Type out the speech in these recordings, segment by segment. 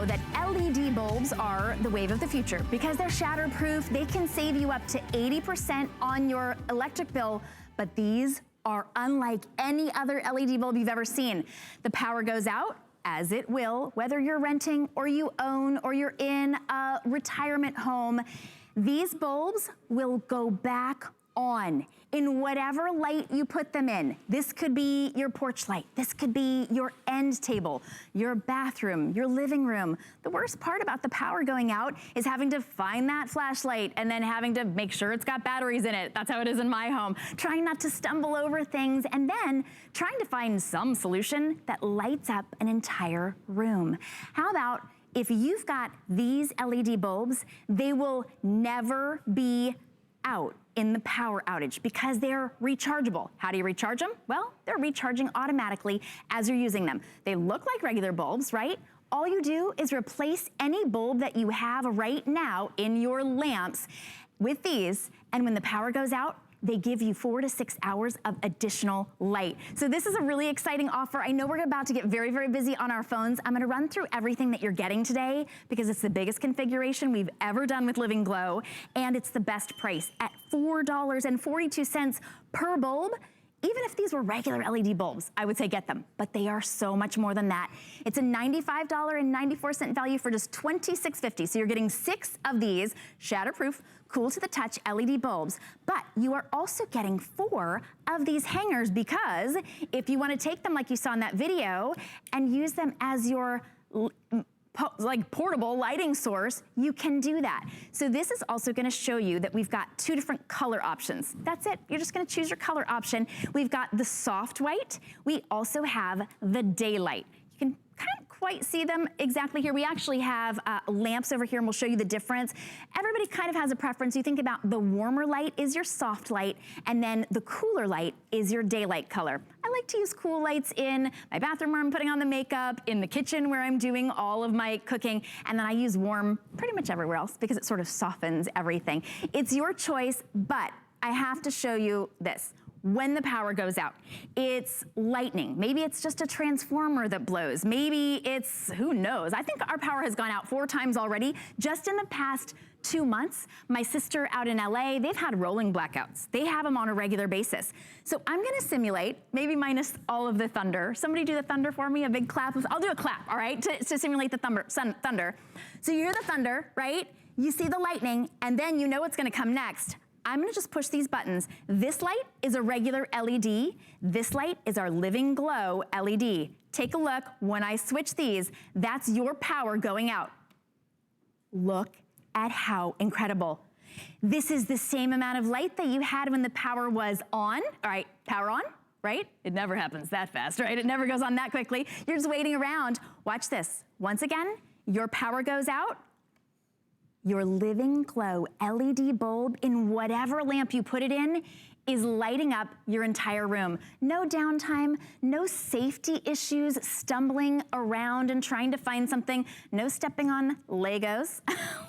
know that LED bulbs are the wave of the future because they're shatterproof. They can save you up to 80% on your electric bill, but these are unlike any other LED bulb you've ever seen. The power goes out, as it will, whether you're renting or you own or you're in a retirement home. These bulbs will go back on in whatever light you put them in. This could be your porch light. This could be your end table, your bathroom, your living room. The worst part about the power going out is having to find that flashlight and then having to make sure it's got batteries in it. That's how it is in my home. Trying not to stumble over things and then trying to find some solution that lights up an entire room. How about if you've got these LED bulbs, they will never be out in the power outage because they're rechargeable. How do you recharge them? Well, they're recharging automatically as you're using them. They look like regular bulbs, right? All you do is replace any bulb that you have right now in your lamps with these, and when the power goes out, they give you 4 to 6 hours of additional light. So this is a really exciting offer. I know we're about to get very, very busy on our phones. I'm gonna run through everything that you're getting today because it's the biggest configuration we've ever done with Living Glow, and it's the best price at $4.42 per bulb. Even if these were regular LED bulbs, I would say get them, but they are so much more than that. It's a $95.94 value for just $26.50. So you're getting 6 of these shatterproof, cool to the touch LED bulbs, but you are also getting 4 of these hangers because if you want to take them like you saw in that video and use them as your like portable lighting source, you can do that. So this is also gonna show you that we've got 2 different color options. That's it, you're just gonna choose your color option. We've got the soft white. We also have the daylight. You can can't quite see them exactly here. We actually have lamps over here and we'll show you the difference. Everybody kind of has a preference. You think about the warmer light is your soft light and then the cooler light is your daylight color. I like to use cool lights in my bathroom where I'm putting on the makeup, in the kitchen where I'm doing all of my cooking, and then I use warm pretty much everywhere else because it sort of softens everything. It's your choice, but I have to show you this. When the power goes out, it's lightning. Maybe it's just a transformer that blows. Maybe it's, who knows? I think our power has gone out 4 times already just in the past 2 months. My sister out in LA, they've had rolling blackouts. They have them on a regular basis. So I'm gonna simulate, maybe minus all of the thunder. Somebody do the thunder for me, a big clap. I'll do a clap, all right, to simulate the thunder. So you hear the thunder, right? You see the lightning, and then you know what's gonna come next. I'm gonna just push these buttons. This light is a regular LED. This light is our Living Glow LED. Take a look, when I switch these, that's your power going out. Look at how incredible. This is the same amount of light that you had when the power was on. All right, power on, right? It never happens that fast, right? It never goes on that quickly. You're just waiting around. Watch this. Once again, your power goes out. Your Living Glow LED bulb in whatever lamp you put it in is lighting up your entire room. No downtime, no safety issues, stumbling around and trying to find something, no stepping on Legos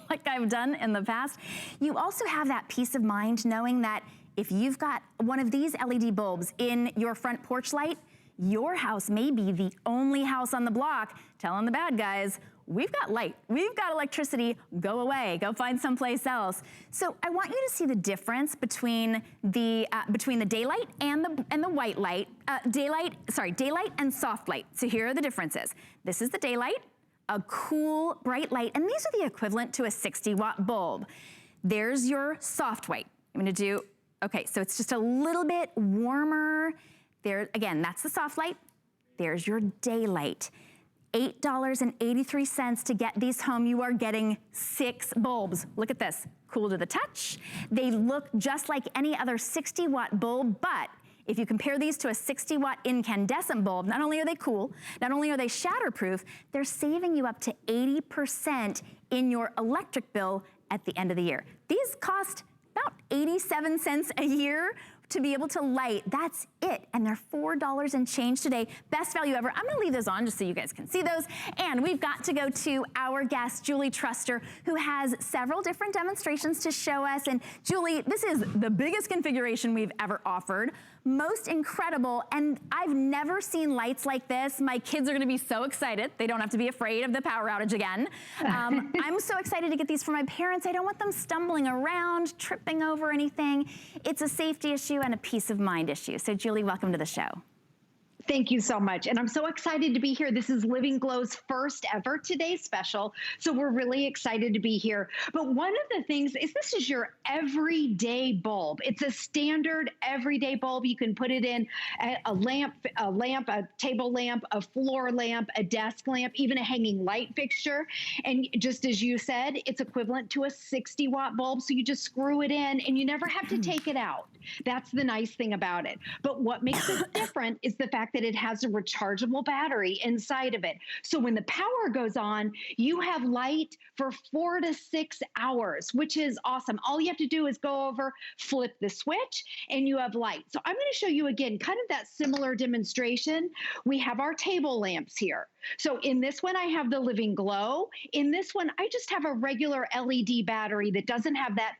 like I've done in the past. You also have that peace of mind knowing that if you've got one of these LED bulbs in your front porch light, your house may be the only house on the block telling the bad guys, we've got light, we've got electricity, go away, go find someplace else. So I want you to see the difference between the daylight and the white light, daylight and soft light. So here are the differences. This is the daylight, a cool, bright light, and these are the equivalent to a 60-watt bulb. There's your soft white. I'm gonna do, okay, so it's just a little bit warmer. There, again, that's the soft light. There's your daylight. $8.83 to get these home. You are getting 6 bulbs. Look at this, cool to the touch. They look just like any other 60-watt bulb, but if you compare these to a 60-watt incandescent bulb, not only are they cool, not only are they shatterproof, they're saving you up to 80% in your electric bill at the end of the year. These cost about 87 cents a year to be able to light. That's it. And they're $4 and change today. Best value ever. I'm gonna leave those on just so you guys can see those. And we've got to go to our guest, Julie Truster, who has several different demonstrations to show us. And Julie, this is the biggest configuration we've ever offered. Most incredible, and I've never seen lights like this. My kids are gonna be so excited. They don't have to be afraid of the power outage again. I'm so excited to get these for my parents. I don't want them stumbling around, tripping over anything. It's a safety issue and a peace of mind issue. So Julie, welcome to the show. Thank you so much. And I'm so excited to be here. This is Living Glow's first ever Today special. So we're really excited to be here. But one of the things is this is your everyday bulb. It's a standard everyday bulb. You can put it in a lamp, a table lamp, a floor lamp, a desk lamp, even a hanging light fixture. And just as you said, it's equivalent to a 60-watt bulb. So you just screw it in and you never have to take it out. That's the nice thing about it. But what makes it different is the fact that it has a rechargeable battery inside of it. So when the power goes on, you have light for 4 to 6 hours, which is awesome. All you have to do is go over, flip the switch, and you have light. So I'm going to show you again, kind of that similar demonstration. We have our table lamps here. So in this one, I have the Living Glow. In this one, I just have a regular LED battery that doesn't have that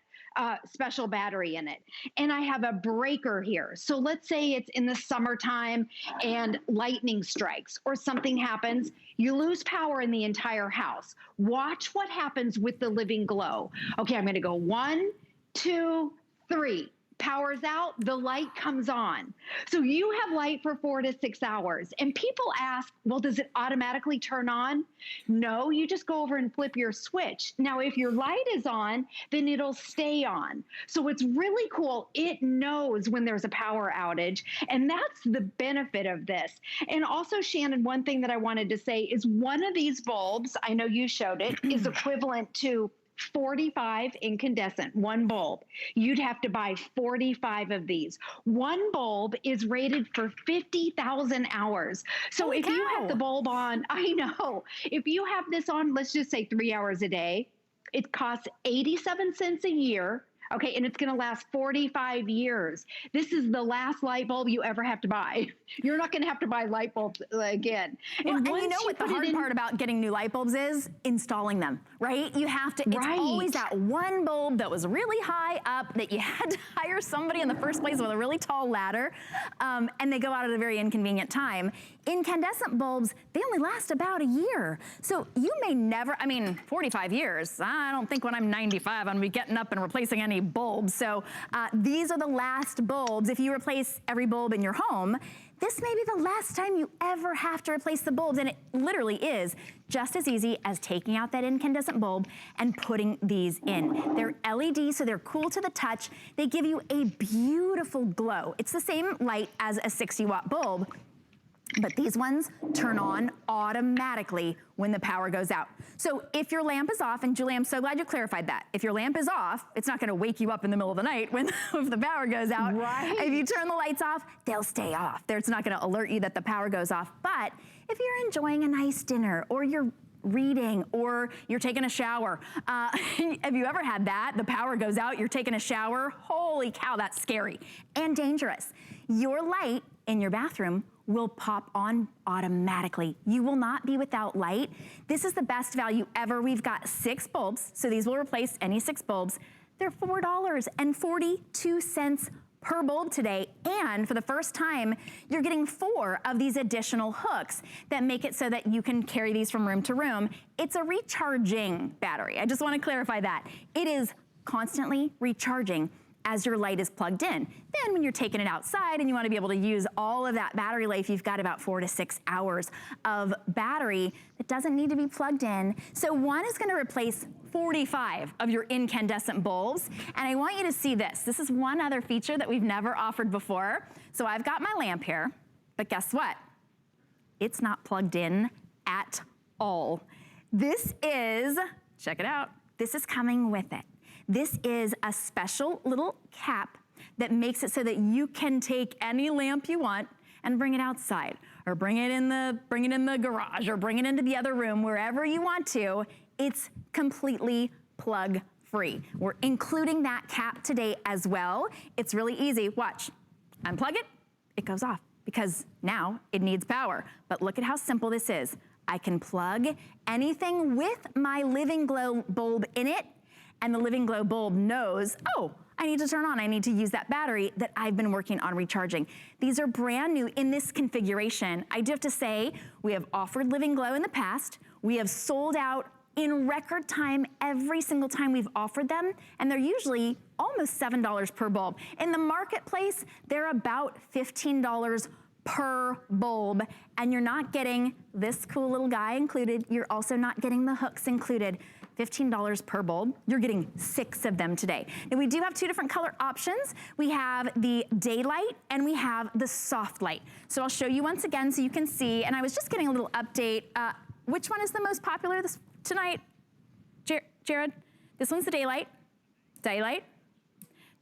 special battery in it. And I have a breaker here. So let's say it's in the summertime and lightning strikes or something happens, you lose power in the entire house. Watch what happens with the Living Glow. Okay, I'm gonna go 1, 2, 3. Power's out, the light comes on. So you have light for 4 to 6 hours. And people ask, well, does it automatically turn on? No, you just go over and flip your switch. Now, if your light is on, then it'll stay on. So it's really cool. It knows when there's a power outage. And that's the benefit of this. And also, Shannon, one thing that I wanted to say is one of these bulbs, I know you showed it, is equivalent to 45 incandescent, one bulb. You'd have to buy 45 of these. One bulb is rated for 50,000 hours. So if you have the bulb on, I know, if you have this on, let's just say 3 hours a day, it costs 87 cents a year. Okay, and it's gonna last 45 years. This is the last light bulb you ever have to buy. You're not gonna have to buy light bulbs again. Well, and you know what the hard part about getting new light bulbs is? Installing them, right? You have to, it's always that one bulb that was really high up that you had to hire somebody in the first place with a really tall ladder, and they go out at a very inconvenient time. Incandescent bulbs, they only last about a year. So you may never, I mean, 45 years, I don't think when I'm 95, I'm gonna be getting up and replacing any bulbs. So these are the last bulbs. If you replace every bulb in your home, this may be the last time you ever have to replace the bulbs, and it literally is just as easy as taking out that incandescent bulb and putting these in. They're LED, so they're cool to the touch. They give you a beautiful glow. It's the same light as a 60-watt bulb, but these ones turn on automatically when the power goes out. So if your lamp is off, and Julie, I'm so glad you clarified that. If your lamp is off, it's not gonna wake you up in the middle of the night when if the power goes out. Right. If you turn the lights off, they'll stay off. It's not gonna alert you that the power goes off. But if you're enjoying a nice dinner, or you're reading, or you're taking a shower. Have you ever had that? The power goes out, you're taking a shower. Holy cow, that's scary and dangerous. Your light in your bathroom will pop on automatically. You will not be without light. This is the best value ever. We've got 6 bulbs, so these will replace any 6 bulbs. They're $4.42 per bulb today, and for the first time, you're getting 4 of these additional hooks that make it so that you can carry these from room to room. It's a recharging battery. I just want to clarify that. It is constantly recharging as your light is plugged in. Then when you're taking it outside and you want to be able to use all of that battery life, you've got about 4 to 6 hours of battery that doesn't need to be plugged in. So one is going to replace 45 of your incandescent bulbs. And I want you to see this. This is one other feature that we've never offered before. So I've got my lamp here, but guess what? It's not plugged in at all. This is, check it out, this is coming with it. This is a special little cap that makes it so that you can take any lamp you want and bring it outside, or bring it in the garage, or bring it into the other room, wherever you want to. It's completely plug free. We're including that cap today as well. It's really easy. Watch. unplug it, it goes off because now it needs power. But look at how simple this is. I can plug anything with my Living Glow bulb in it, and the Living Glow bulb knows, oh, I need to turn on, I need to use that battery that I've been working on recharging. These are brand new in this configuration. I do have to say, we have offered Living Glow in the past. We have sold out in record time every single time we've offered them, and they're usually almost $7 per bulb. In the marketplace, they're about $15 per bulb, and you're not getting this cool little guy included. You're also not getting the hooks included. $15 per bulb. You're getting 6 of them today. Now we do have 2 different color options. We have the daylight and we have the soft light. So I'll show you once again so you can see, and I was just getting a little update. Which one is the most popular tonight? Jared? This one's the daylight. Daylight.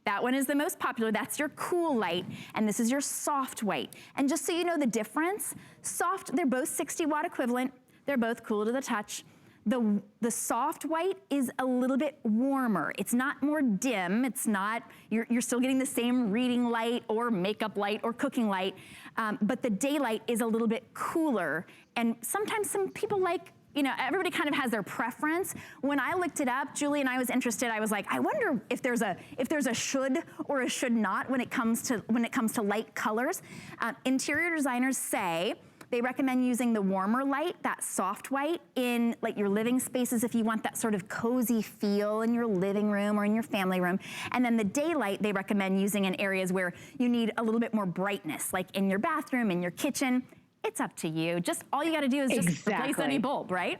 That one is the most popular. That's your cool light, and this is your soft white. And just so you know the difference, soft, they're both 60 watt equivalent. They're both cool to the touch. The soft white is a little bit warmer. It's not more dim. It's not, you're still getting the same reading light or makeup light or cooking light, but the daylight is a little bit cooler. And sometimes some people like, you know, everybody kind of has their preference. When I looked it up, Julie and I was interested. I was like, I wonder if there's a should or a should not when it comes to light colors. Interior designers say they recommend using the warmer light, that soft white, in like your living spaces if you want that sort of cozy feel in your living room or in your family room. And then the daylight they recommend using in areas where you need a little bit more brightness, like in your bathroom, in your kitchen. It's up to you. Just all you gotta do is just replace any bulb, right?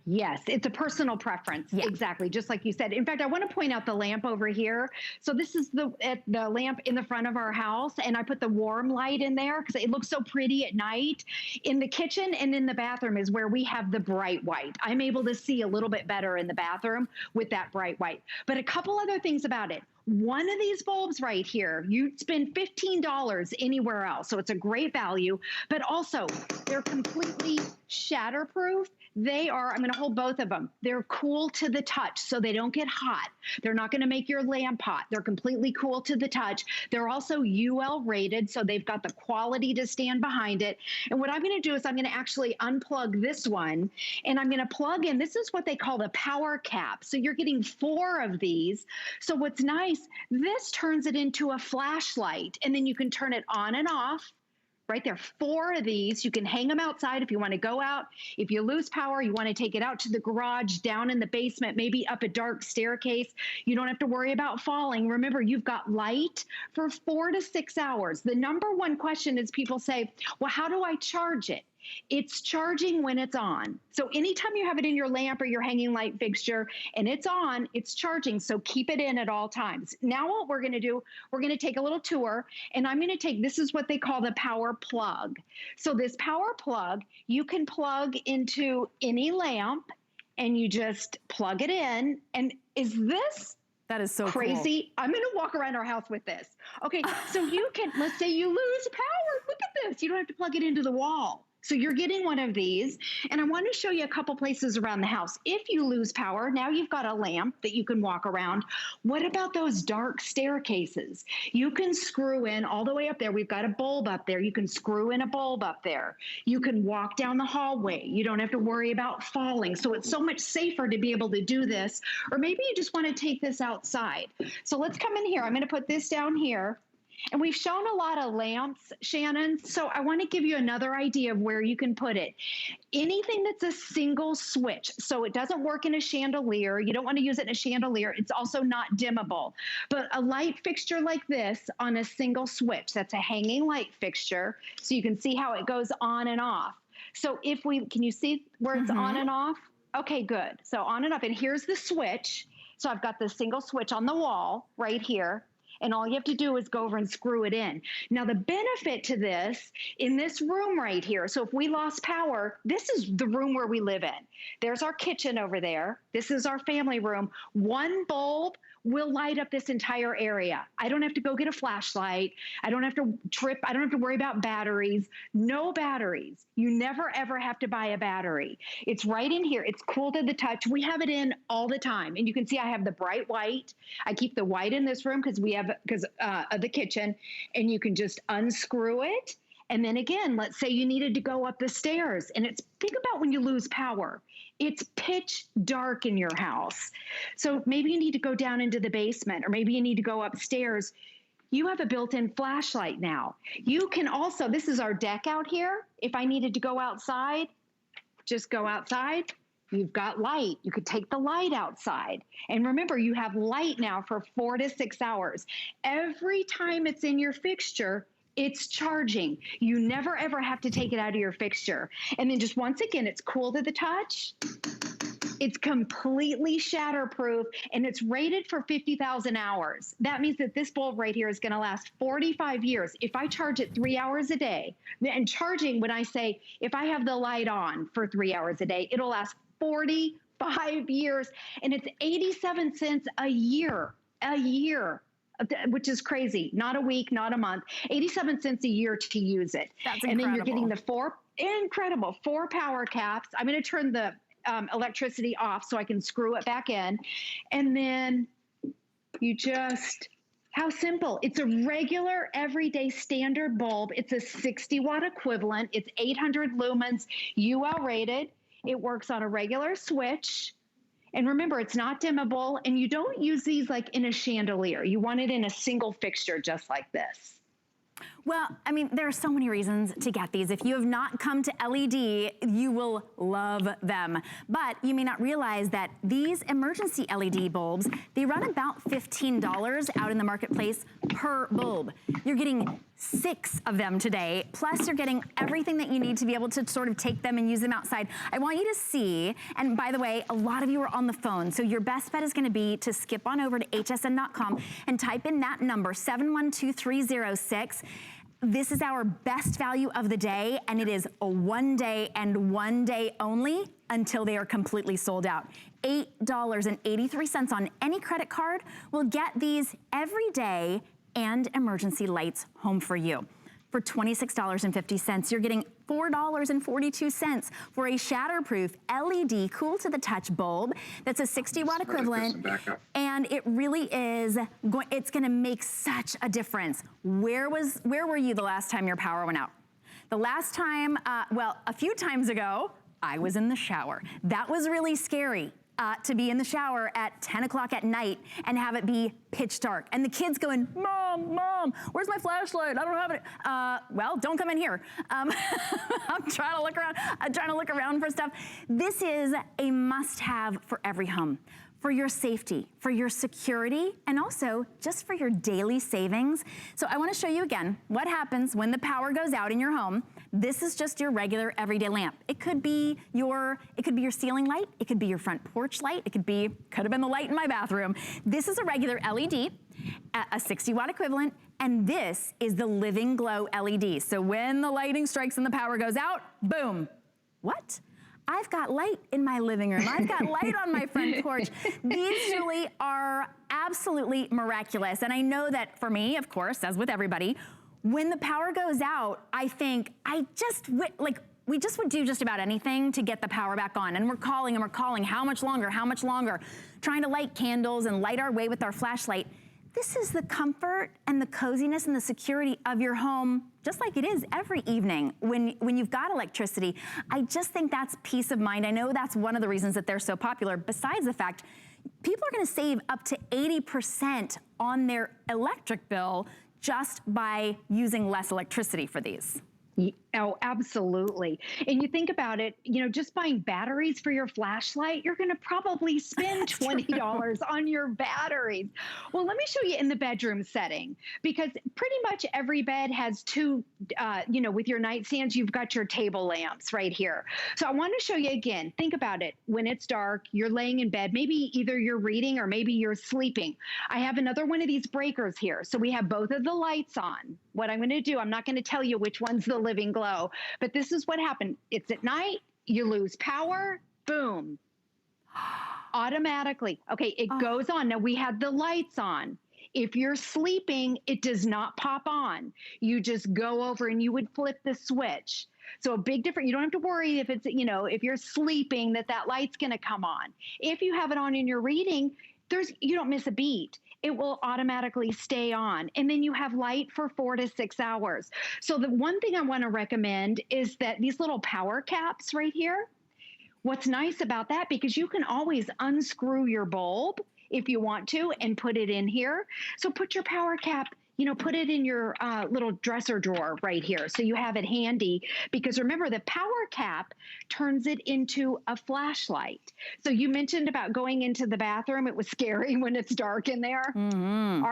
Yes, it's a personal preference. Yeah. Exactly, just like you said. In fact, I want to point out the lamp over here. So this is the lamp in the front of our house, and I put the warm light in there because it looks so pretty at night. In the kitchen and in the bathroom is where we have the bright white. I'm able to see a little bit better in the bathroom with that bright white. But a couple other things about it. One of these bulbs right here, you spend $15 anywhere else, so it's a great value, but also they're completely shatterproof. They are, I'm gonna hold both of them. They're cool to the touch, so they don't get hot. They're not gonna make your lamp hot. They're completely cool to the touch. They're also UL rated, so they've got the quality to stand behind it. And what I'm gonna do is I'm gonna actually unplug this one, and I'm gonna plug in, this is what they call the power cap. So you're getting 4 of these. So what's nice, this turns it into a flashlight, and then you can turn it on and off. Right there, 4 of these. You can hang them outside if you want to go out. If you lose power, you want to take it out to the garage, down in the basement, maybe up a dark staircase. You don't have to worry about falling. Remember, you've got light for 4 to 6 hours. The number one question is people say, well, how do I charge it? It's charging when it's on. So anytime you have it in your lamp or your hanging light fixture and it's on, it's charging. So keep it in at all times. Now what we're going to do, we're going to take a little tour, and I'm going to take, this is what they call the power plug. So this power plug, you can plug into any lamp and you just plug it in. And is this that is so crazy? Cool. I'm going to walk around our house with this. Okay, so you can, let's say you lose power. Look at this. You don't have to plug it into the wall. So you're getting one of these, and I want to show you a couple places around the house. If you lose power, now you've got a lamp that you can walk around. What about those dark staircases? You can screw in all the way up there. We've got a bulb up there. You can screw in a bulb up there. You can walk down the hallway. You don't have to worry about falling. So it's so much safer to be able to do this. Or maybe you just want to take this outside. So let's come in here. I'm going to put this down here. And we've shown a lot of lamps, Shannon, so I want to give you another idea of where you can put it. Anything that's a single switch, so it doesn't work in a chandelier. You don't want to use it in a chandelier. It's also not dimmable. But a light fixture like this on a single switch, that's a hanging light fixture, so you can see how it goes on and off. So if we, can you see where it's on and off? Okay, good. So on and off, and here's the switch. So I've got the single switch on the wall right here. And all you have to do is go over and screw it in. Now, the benefit to this, in this room right here, so if we lost power, this is the room where we live in. There's our kitchen over there. This is our family room. One bulb will light up this entire area. I don't have to go get a flashlight. I don't have to trip. I don't have to worry about batteries. No batteries. You never, ever have to buy a battery. It's right in here. It's cool to the touch. We have it in all the time. And you can see I have the bright white. I keep the white in this room because we have because of the kitchen, and you can just unscrew it. And then again, let's say you needed to go up the stairs, and think about when you lose power. It's pitch dark in your house. So maybe you need to go down into the basement, or maybe you need to go upstairs. You have a built-in flashlight now. You can also, this is our deck out here. If I needed to go outside, just go outside. You've got light. You could take the light outside. And remember, you have light now for 4 to 6 hours. Every time it's in your fixture, it's charging. You never ever have to take it out of your fixture. And then just once again, it's cool to the touch. It's completely shatterproof, and it's rated for 50,000 hours. That means that this bulb right here is going to last 45 years. If I charge it 3 hours a day, and charging, when I say, if I have the light on for 3 hours a day, it'll last 45 years, and it's 87 cents a year, which is crazy. Not a week, not a month, 87 cents a year to use it. That's and incredible. Then you're getting the four power caps. I'm going to turn the electricity off so I can screw it back in. And then you just, how simple. It's a regular everyday standard bulb. It's a 60 watt equivalent. It's 800 lumens, UL rated. It works on a regular switch. And remember, it's not dimmable, and you don't use these like in a chandelier. You want it in a single fixture just like this. Well, I mean, there are so many reasons to get these. If you have not come to LED, you will love them. But you may not realize that these emergency LED bulbs, they run about $15 out in the marketplace per bulb. You're getting 6 of them today, plus you're getting everything that you need to be able to sort of take them and use them outside. I want you to see, and by the way, a lot of you are on the phone, so your best bet is gonna be to skip on over to hsn.com and type in that number, 712306. This is our best value of the day, and it is a 1 day and 1 day only until they are completely sold out. $8.83 on any credit card will get these every day and emergency lights home for you. For $26.50, you're getting $4.42 for a shatterproof LED cool to the touch bulb that's a 60 watt equivalent, and it really is it's going to make such a difference. Where were you the last time your power went out? The last time, well, a few times ago, I was in the shower. That was really scary. To be in the shower at 10 o'clock at night and have it be pitch dark. And the kids going, Mom, where's my flashlight? I don't have it. Well, don't come in here. I'm trying to look around. I'm trying to look around for stuff. This is a must-have for every home. For your safety, for your security, and also just for your daily savings. So I want to show you again what happens when the power goes out in your home. This is just your regular everyday lamp. It could be your ceiling light, it could be your front porch light, could have been the light in my bathroom. This is a regular LED, a 60 watt equivalent, and this is the Living Glow LED. So when the lighting strikes and the power goes out, boom. What? I've got light in my living room. I've got light on my front porch. These really are absolutely miraculous. And I know that for me, of course, as with everybody, when the power goes out, I think we just would do just about anything to get the power back on. And we're calling, how much longer, trying to light candles and light our way with our flashlight. This is the comfort and the coziness and the security of your home, just like it is every evening when you've got electricity. I just think that's peace of mind. I know that's one of the reasons that they're so popular, besides the fact people are gonna save up to 80% on their electric bill just by using less electricity for these. Oh, absolutely. And you think about it, just buying batteries for your flashlight, you're going to probably spend $20 on your batteries. Well, let me show you in the bedroom setting, because pretty much every bed has 2, with your nightstands, you've got your table lamps right here. So I want to show you again. Think about it. When it's dark, you're laying in bed, maybe either you're reading or maybe you're sleeping. I have another one of these breakers here. So we have both of the lights on. What I'm going to do, I'm not going to tell you which one's the Living Glow, but this is what happened. It's at night, you lose power, boom, automatically. Okay, it goes on. Now we have the lights on. If you're sleeping, it does not pop on. You just go over and you would flip the switch. So a big difference. You don't have to worry if it's, if you're sleeping that light's going to come on. If you have it on and you're reading, you don't miss a beat. It will automatically stay on. And then you have light for 4 to 6 hours. So the one thing I want to recommend is that these little power caps right here, what's nice about that, because you can always unscrew your bulb if you want to and put it in here. So put your power cap, put it in your little dresser drawer right here so you have it handy, because remember, the power cap turns it into a flashlight. So you mentioned about going into the bathroom. It was scary when it's dark in there. Mm-hmm.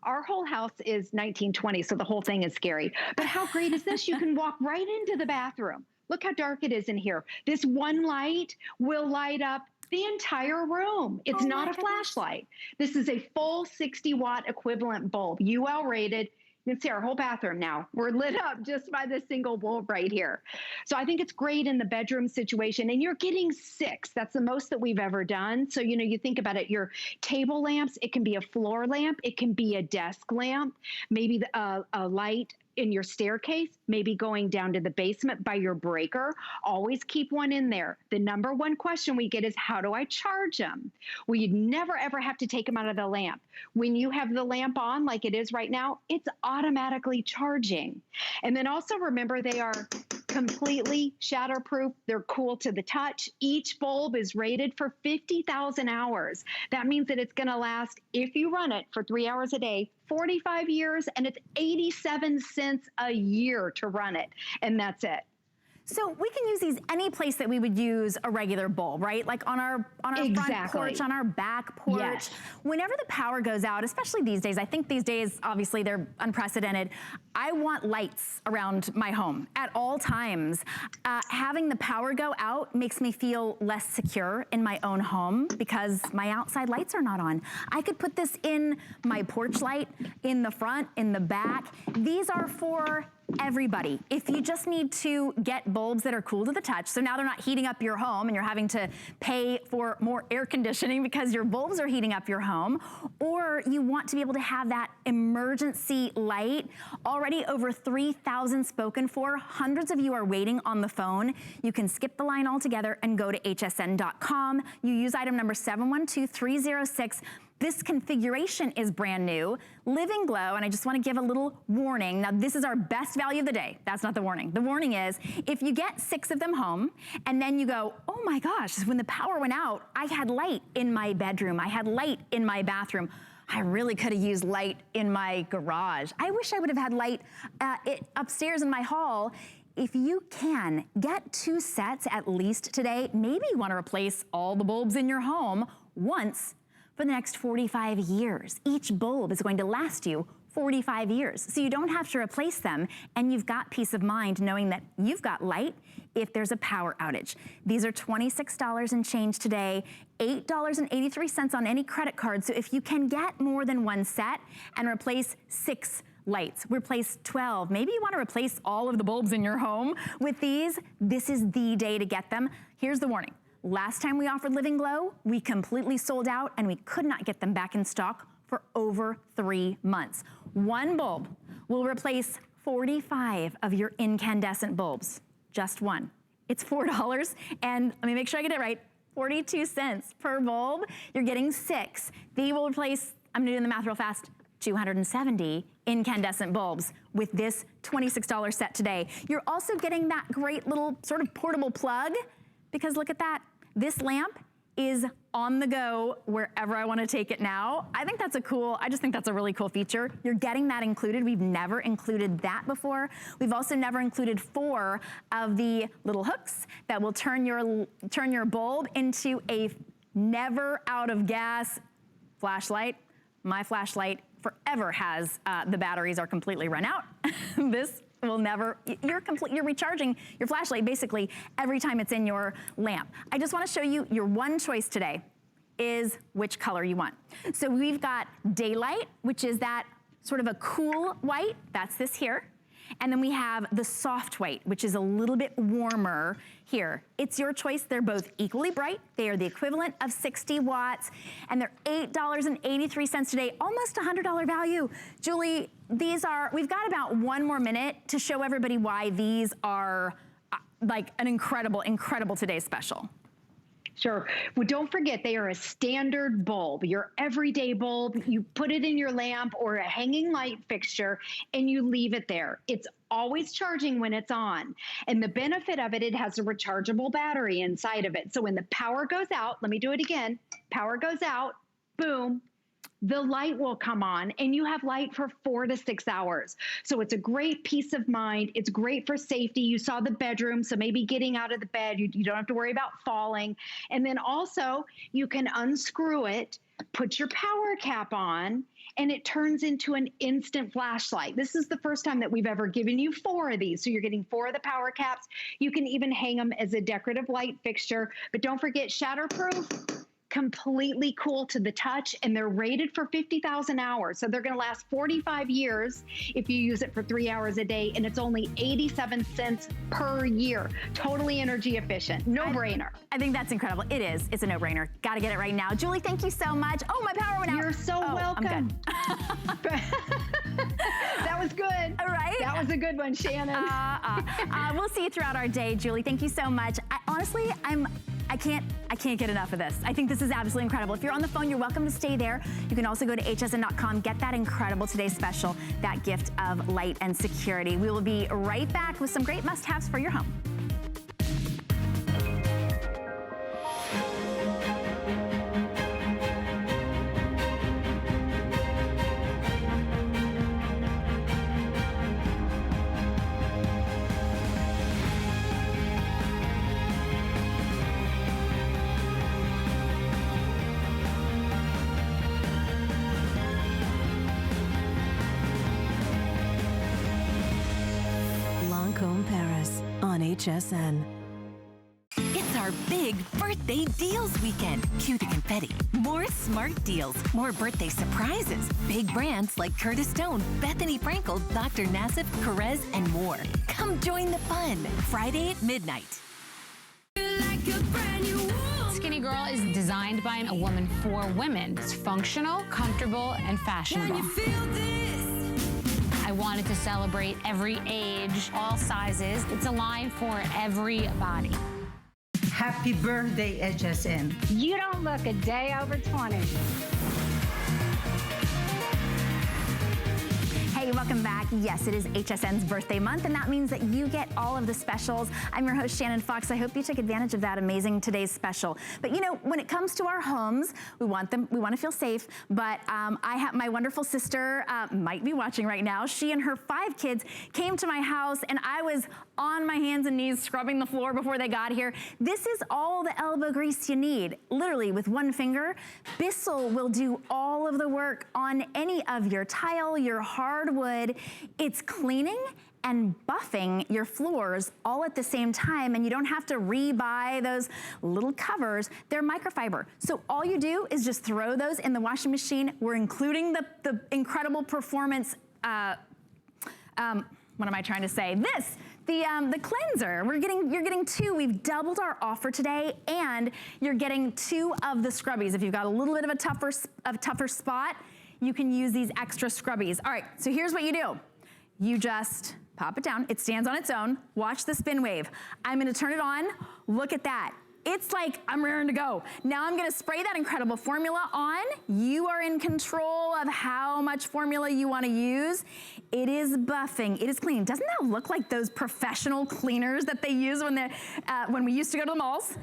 Our whole house is 1920, so the whole thing is scary. But how great is this? You can walk right into the bathroom. Look how dark it is in here. This one light will light up the entire room. It's not a flashlight. This is a full 60-watt equivalent bulb, UL rated. You can see our whole bathroom now. We're lit up just by this single bulb right here. So I think it's great in the bedroom situation. And you're getting 6. That's the most that we've ever done. So, you think about it, your table lamps, it can be a floor lamp. It can be a desk lamp, maybe a light in your staircase, maybe going down to the basement by your breaker. Always keep one in there. The number one question we get is, how do I charge them? Well, you'd never, ever have to take them out of the lamp. When you have the lamp on, like it is right now, it's automatically charging. And then also remember, they are completely shatterproof. They're cool to the touch. Each bulb is rated for 50,000 hours. That means that it's going to last, if you run it for 3 hours a day, 45 years, and it's 87 cents a year to run it. And that's it. So we can use these any place that we would use a regular bulb, right? Like on our front porch, on our back porch. Yes. Whenever the power goes out, especially these days, I think these days, obviously they're unprecedented. I want lights around my home at all times. Having the power go out makes me feel less secure in my own home because my outside lights are not on. I could put this in my porch light, in the front, in the back. These are for everybody. If you just need to get bulbs that are cool to the touch, so now they're not heating up your home and you're having to pay for more air conditioning because your bulbs are heating up your home, or you want to be able to have that emergency light. Already over 3,000 spoken for. Hundreds of you are waiting on the phone. You can skip the line altogether and go to hsn.com. You use item number 712306. This configuration is brand new. Living Glow, and I just want to give a little warning. Now, this is our best value of the day. That's not the warning. The warning is, if you get 6 of them home, and then you go, oh my gosh, when the power went out, I had light in my bedroom. I had light in my bathroom. I really could have used light in my garage. I wish I would have had light upstairs in my hall. If you can, get 2 sets at least today. Maybe you want to replace all the bulbs in your home once for the next 45 years. Each bulb is going to last you 45 years. So you don't have to replace them, and you've got peace of mind knowing that you've got light if there's a power outage. These are $26 and change today, $8.83 on any credit card. So if you can get more than 1 set and replace 6 lights, replace 12. Maybe you want to replace all of the bulbs in your home with these. This is the day to get them. Here's the warning. Last time we offered Living Glow, we completely sold out and we could not get them back in stock for over 3 months. 1 bulb will replace 45 of your incandescent bulbs. Just 1. It's $4, and let me make sure I get it right, 42 cents per bulb. You're getting 6. They will replace, I'm gonna do the math real fast, 270 incandescent bulbs with this $26 set today. You're also getting that great little sort of portable plug, because look at that. This lamp is on the go wherever I want to take it now. I think that's I just think that's a really cool feature. You're getting that included. We've never included that before. We've also never included 4 of the little hooks that will turn your bulb into a never out of gas flashlight. My flashlight forever has, the batteries are completely run out. This will never, you're recharging your flashlight basically every time it's in your lamp. I just want to show you your one choice today is which color you want. So we've got daylight, which is that sort of a cool white, that's this here. And then we have the soft white, which is a little bit warmer here. It's your choice. They're both equally bright. They are the equivalent of 60 watts, and they're $8.83 today, almost $100 value. Julie, we've got about 1 more minute to show everybody why these are like an incredible, incredible today's special. Sure. Well, don't forget, they are a standard bulb, your everyday bulb. You put it in your lamp or a hanging light fixture and you leave it there. It's always charging when it's on. And the benefit of it, it has a rechargeable battery inside of it. So when the power goes out, let me do it again. Power goes out, boom, the light will come on and you have light for 4 to 6 hours. So it's a great peace of mind. It's great for safety. You saw the bedroom, so maybe getting out of the bed, you don't have to worry about falling. And then also you can unscrew it, put your power cap on, and it turns into an instant flashlight. This is the first time that we've ever given you 4 of these. So you're getting 4 of the power caps. You can even hang them as a decorative light fixture, but don't forget shatterproof, completely cool to the touch, and they're rated for 50,000 hours. So they're gonna last 45 years if you use it for 3 hours a day, and it's only 87 cents per year. Totally energy efficient, no-brainer. I think that's incredible. It is, it's a no-brainer. Gotta get it right now. Julie, thank you so much. Oh, my power went out. You're so welcome. I'm good. That was good. All right. That was a good one, Shannon. We'll see you throughout our day, Julie. Thank you so much. Honestly, I can't get enough of this. I think this is absolutely incredible. If you're on the phone, you're welcome to stay there. You can also go to hsn.com, get that incredible today's special, that gift of light and security. We will be right back with some great must-haves for your home. Paris on HSN. It's our big birthday deals weekend. Cue the confetti. More smart deals. More birthday surprises. Big brands like Curtis Stone, Bethany Frankel, Dr. Nassif, Perez, and more. Come join the fun. Friday at midnight. Skinny Girl is designed by a woman for women. It's functional, comfortable, and fashionable. I wanted to celebrate every age, all sizes. It's a line for every body. Happy birthday, HSN. You don't look a day over 20. Hey, welcome back. Yes, it is HSN's birthday month, and that means that you get all of the specials. I'm your host, Shannon Fox. I hope you took advantage of that amazing today's special. But you know, when it comes to our homes, we want to feel safe, but I have my wonderful sister, might be watching right now. She and her 5 kids came to my house, and I was on my hands and knees scrubbing the floor before they got here. This is all the elbow grease you need. Literally, with one finger, Bissell will do all of the work on any of your tile, your hardwood. It's cleaning and buffing your floors all at the same time, and you don't have to re-buy those little covers. They're microfiber. So all you do is just throw those in the washing machine. We're including the incredible performance, what am I trying to say? The cleanser. You're getting 2. We've doubled our offer today, and you're getting 2 of the scrubbies. If you've got a little bit of a tougher spot, you can use these extra scrubbies. All right, so here's what you do. You just pop it down. It stands on its own. Watch the spin wave. I'm gonna turn it on. Look at that. It's like I'm raring to go. Now I'm gonna spray that incredible formula on. You are in control of how much formula you wanna use. It is buffing, it is cleaning. Doesn't that look like those professional cleaners that they use when we used to go to the malls?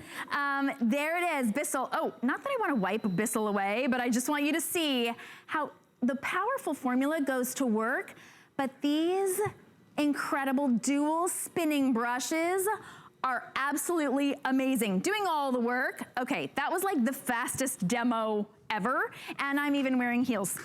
There it is, Bissell. Oh, not that I wanna wipe Bissell away, but I just want you to see how the powerful formula goes to work, but these incredible dual spinning brushes are absolutely amazing. Doing all the work. Okay, that was like the fastest demo ever, and I'm even wearing heels.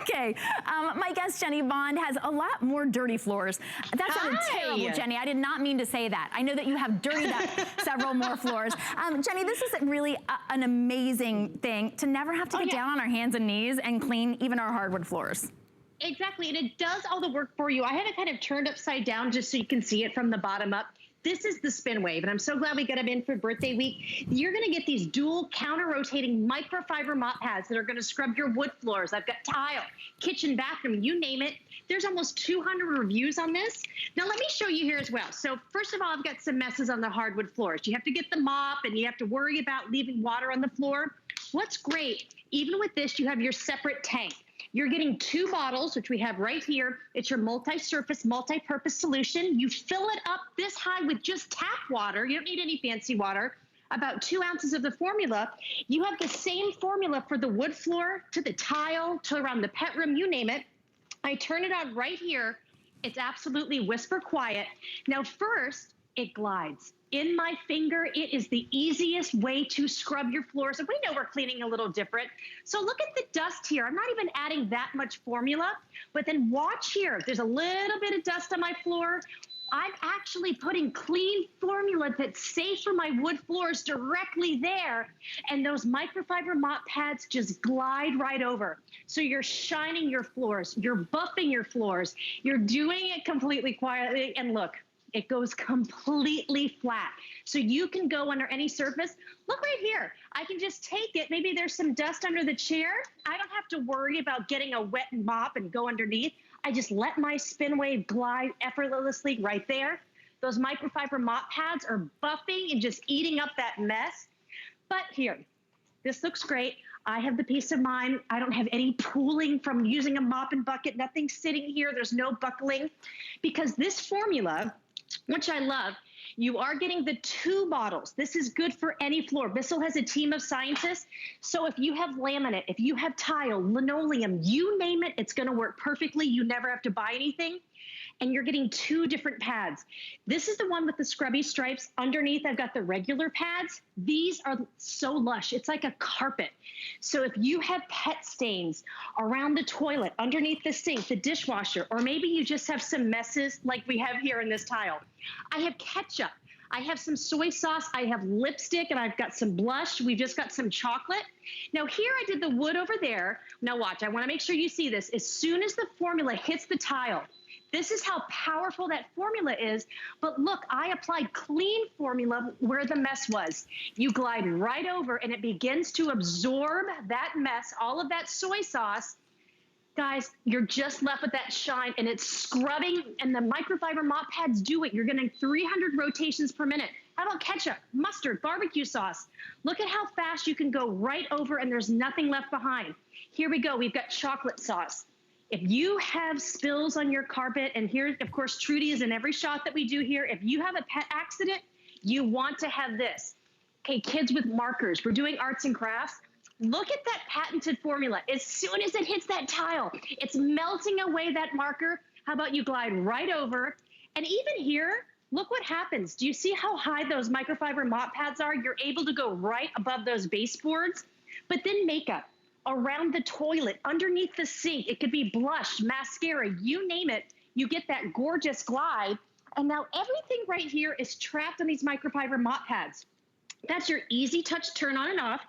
Okay, my guest Jenny Bond has a lot more dirty floors. That sounded terrible, Jenny. I did not mean to say that. I know that you have dirtied up several more floors. Jenny, this is really an amazing thing to never have to get down on our hands and knees and clean even our hardwood floors. Exactly, and it does all the work for you. I have it kind of turned upside down just so you can see it from the bottom up. This is the Spin Wave, and I'm so glad we got them in for birthday week. You're gonna get these dual counter-rotating microfiber mop pads that are gonna scrub your wood floors. I've got tile, kitchen, bathroom, you name it. There's almost 200 reviews on this. Now let me show you here as well. So first of all, I've got some messes on the hardwood floors. You have to get the mop and you have to worry about leaving water on the floor. What's great, even with this, you have your separate tank. You're getting 2 bottles, which we have right here. It's your multi-surface, multi-purpose solution. You fill it up this high with just tap water. You don't need any fancy water. About 2 ounces of the formula. You have the same formula for the wood floor, to the tile, to around the pet room, you name it. I turn it on right here. It's absolutely whisper quiet. Now first, it glides. In my finger, it is the easiest way to scrub your floors. And we know we're cleaning a little different. So look at the dust here. I'm not even adding that much formula, but then watch here. There's a little bit of dust on my floor. I'm actually putting clean formula that's safe for my wood floors directly there. And those microfiber mop pads just glide right over. So you're shining your floors, you're buffing your floors, you're doing it completely quietly. And look, it goes completely flat. So you can go under any surface. Look right here. I can just take it. Maybe there's some dust under the chair. I don't have to worry about getting a wet mop and go underneath. I just let my Spin Wave glide effortlessly right there. Those microfiber mop pads are buffing and just eating up that mess. But here, this looks great. I have the peace of mind. I don't have any pooling from using a mop and bucket. Nothing sitting here. There's no buckling. Because this formula, which I love, you are getting the 2 bottles. This is good for any floor. Bissell has a team of scientists. So if you have laminate, if you have tile, linoleum, you name it, it's gonna work perfectly. You never have to buy anything. And you're getting 2 different pads. This is the one with the scrubby stripes. Underneath, I've got the regular pads. These are so lush. It's like a carpet. So if you have pet stains around the toilet, underneath the sink, the dishwasher, or maybe you just have some messes like we have here in this tile. I have ketchup. I have some soy sauce. I have lipstick, and I've got some blush. We've just got some chocolate. Now here I did the wood over there. Now watch, I wanna make sure you see this. As soon as the formula hits the tile, this is how powerful that formula is. But look, I applied clean formula where the mess was. You glide right over and it begins to absorb that mess, all of that soy sauce. Guys, you're just left with that shine and it's scrubbing, and the microfiber mop pads do it. You're getting 300 rotations per minute. How about ketchup, mustard, barbecue sauce? Look at how fast you can go right over and there's nothing left behind. Here we go, we've got chocolate sauce. If you have spills on your carpet, and here, of course, Trudy is in every shot that we do here. If you have a pet accident, you want to have this. Okay, kids with markers, we're doing arts and crafts. Look at that patented formula. As soon as it hits that tile, it's melting away that marker. How about you glide right over? And even here, look what happens. Do you see how high those microfiber mop pads are? You're able to go right above those baseboards. But then makeup. Around the toilet, underneath the sink, it could be blush, mascara, you name it, you get that gorgeous glide. And now everything right here is trapped on these microfiber mop pads. That's your easy touch turn on and off.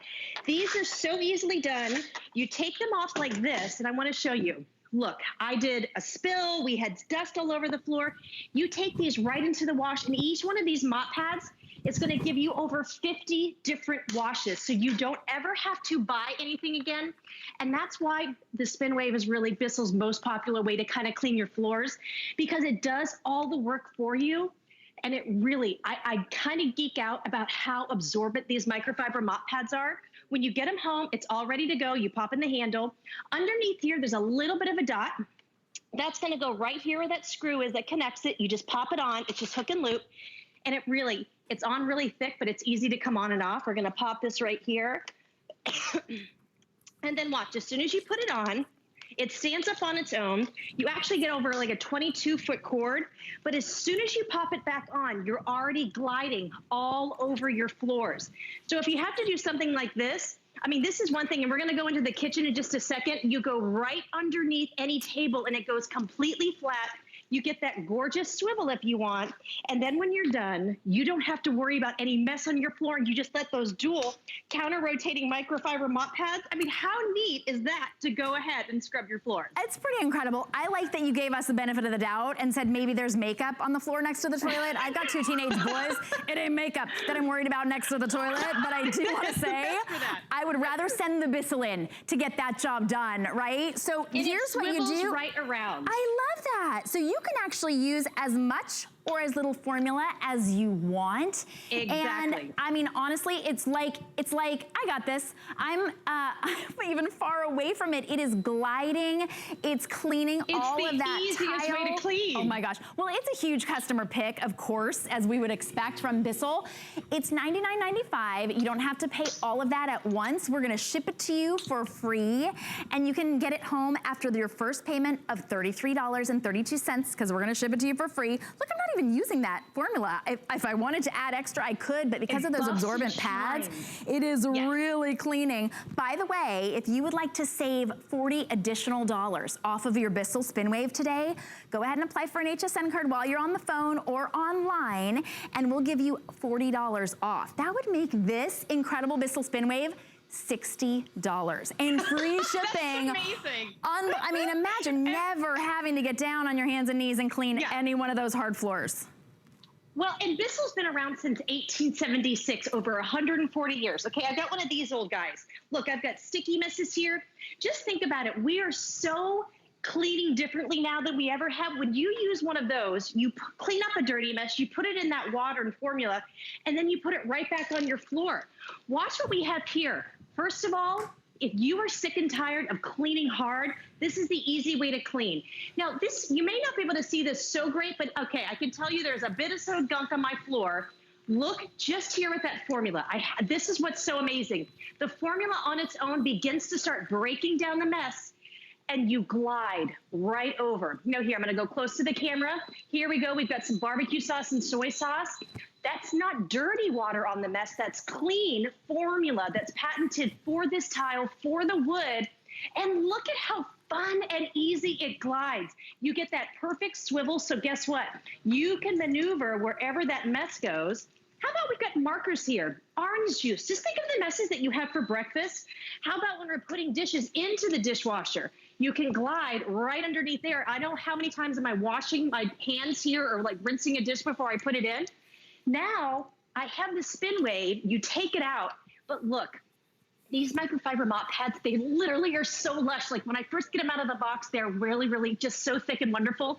These are so easily done. You take them off like this, and I want to show you. Look, I did a spill, we had dust all over the floor. You take these right into the wash, and each one of these mop pads, it's going to give you over 50 different washes, so you don't ever have to buy anything again. And that's why the Spin Wave is really Bissell's most popular way to kind of clean your floors, because it does all the work for you. And it really, I kind of geek out about how absorbent these microfiber mop pads are. When you get them home, it's all ready to go. You pop in the handle. Underneath here, there's a little bit of a dot. That's going to go right here where that screw is that connects it. You just pop it on. It's just hook and loop. And it really, it's on really thick, but it's easy to come on and off. We're going to pop this right here. And then watch, as soon as you put it on, it stands up on its own. You actually get over like a 22-foot cord, but as soon as you pop it back on, you're already gliding all over your floors. So if you have to do something like this, I mean, this is one thing, and we're gonna go into the kitchen in just a second. You go right underneath any table and it goes completely flat. You get that gorgeous swivel if you want. And then when you're done, you don't have to worry about any mess on your floor. And you just let those dual counter-rotating microfiber mop pads. I mean, how neat is that to go ahead and scrub your floor? It's pretty incredible. I like that you gave us the benefit of the doubt and said maybe there's makeup on the floor next to the toilet. I've got 2 teenage boys. It ain't makeup that I'm worried about next to the toilet, but I do want to say I would rather send the Bissell in to get that job done, right? So and here's what you do. Right around. I love that. So you can actually use as much or as little formula as you want. Exactly. And I mean, honestly, it's like, I got this. I'm even far away from it. It is gliding. It's cleaning all of that It's the easiest tile. way to clean. Oh my gosh. Well, it's a huge customer pick, of course, as we would expect from Bissell. It's $99.95. You don't have to pay all of that at once. We're gonna ship it to you for free, and you can get it home after your first payment of $33.32, because we're gonna ship it to you for free. Look, I'm not even using that formula. If I wanted to add extra, I could, but because of those absorbent pads, it is really cleaning. By the way, if you would like to save $40 additional off of your Bissell SpinWave today, go ahead and apply for an HSN card while you're on the phone or online, and we'll give you $40 off. That would make this incredible Bissell SpinWave $60 and free shipping. That's amazing. I mean, imagine never having to get down on your hands and knees and clean any one of those hard floors. Well, and Bissell's been around since 1876, over 140 years. Okay, I've got one of these old guys. Look, I've got sticky messes here. Just think about it. We are so cleaning differently now than we ever have. When you use one of those, you clean up a dirty mess, you put it in that water and formula, and then you put it right back on your floor. Watch what we have here. First of all, if you are sick and tired of cleaning hard, this is the easy way to clean. Now, this, you may not be able to see this so great, but okay, I can tell you there's a bit of so gunk on my floor. Look just here with that formula. This is what's so amazing. The formula on its own begins to start breaking down the mess, and you glide right over. You know, here, I'm gonna go close to the camera. Here we go, we've got some barbecue sauce and soy sauce. That's not dirty water on the mess, that's clean formula that's patented for this tile, for the wood. And look at how fun and easy it glides. You get that perfect swivel, so guess what? You can maneuver wherever that mess goes. How about we've got markers here? Orange juice. Just think of the messes that you have for breakfast. How about when we're putting dishes into the dishwasher? You can glide right underneath there. I know how many times am I washing my hands here or like rinsing a dish before I put it in. Now I have the SpinWave, you take it out, but look, these microfiber mop pads, they literally are so lush. Like when I first get them out of the box, they're really, really just so thick and wonderful.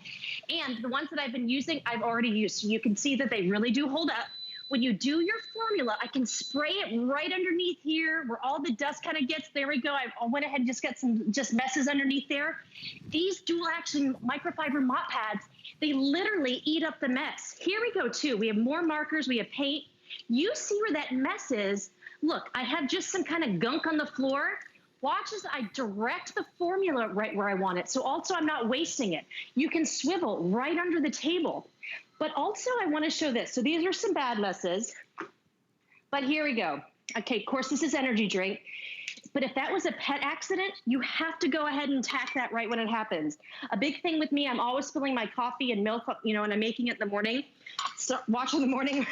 And the ones that I've been using, I've already used. So you can see that they really do hold up. When you do your formula, I can spray it right underneath here where all the dust kind of gets. There we go. I went ahead and just got some messes underneath there. These dual action microfiber mop pads, they literally eat up the mess. Here we go too. We have more markers, we have paint. You see where that mess is. Look, I have just some kind of gunk on the floor. Watch as I direct the formula right where I want it. So also I'm not wasting it. You can swivel right under the table. But also I want to show this. So these are some bad messes, but here we go. Okay, of course this is energy drink, but if that was a pet accident, you have to go ahead and tack that right when it happens. A big thing with me, I'm always spilling my coffee and milk, you know, and I'm making it in the morning. So watch in the morning,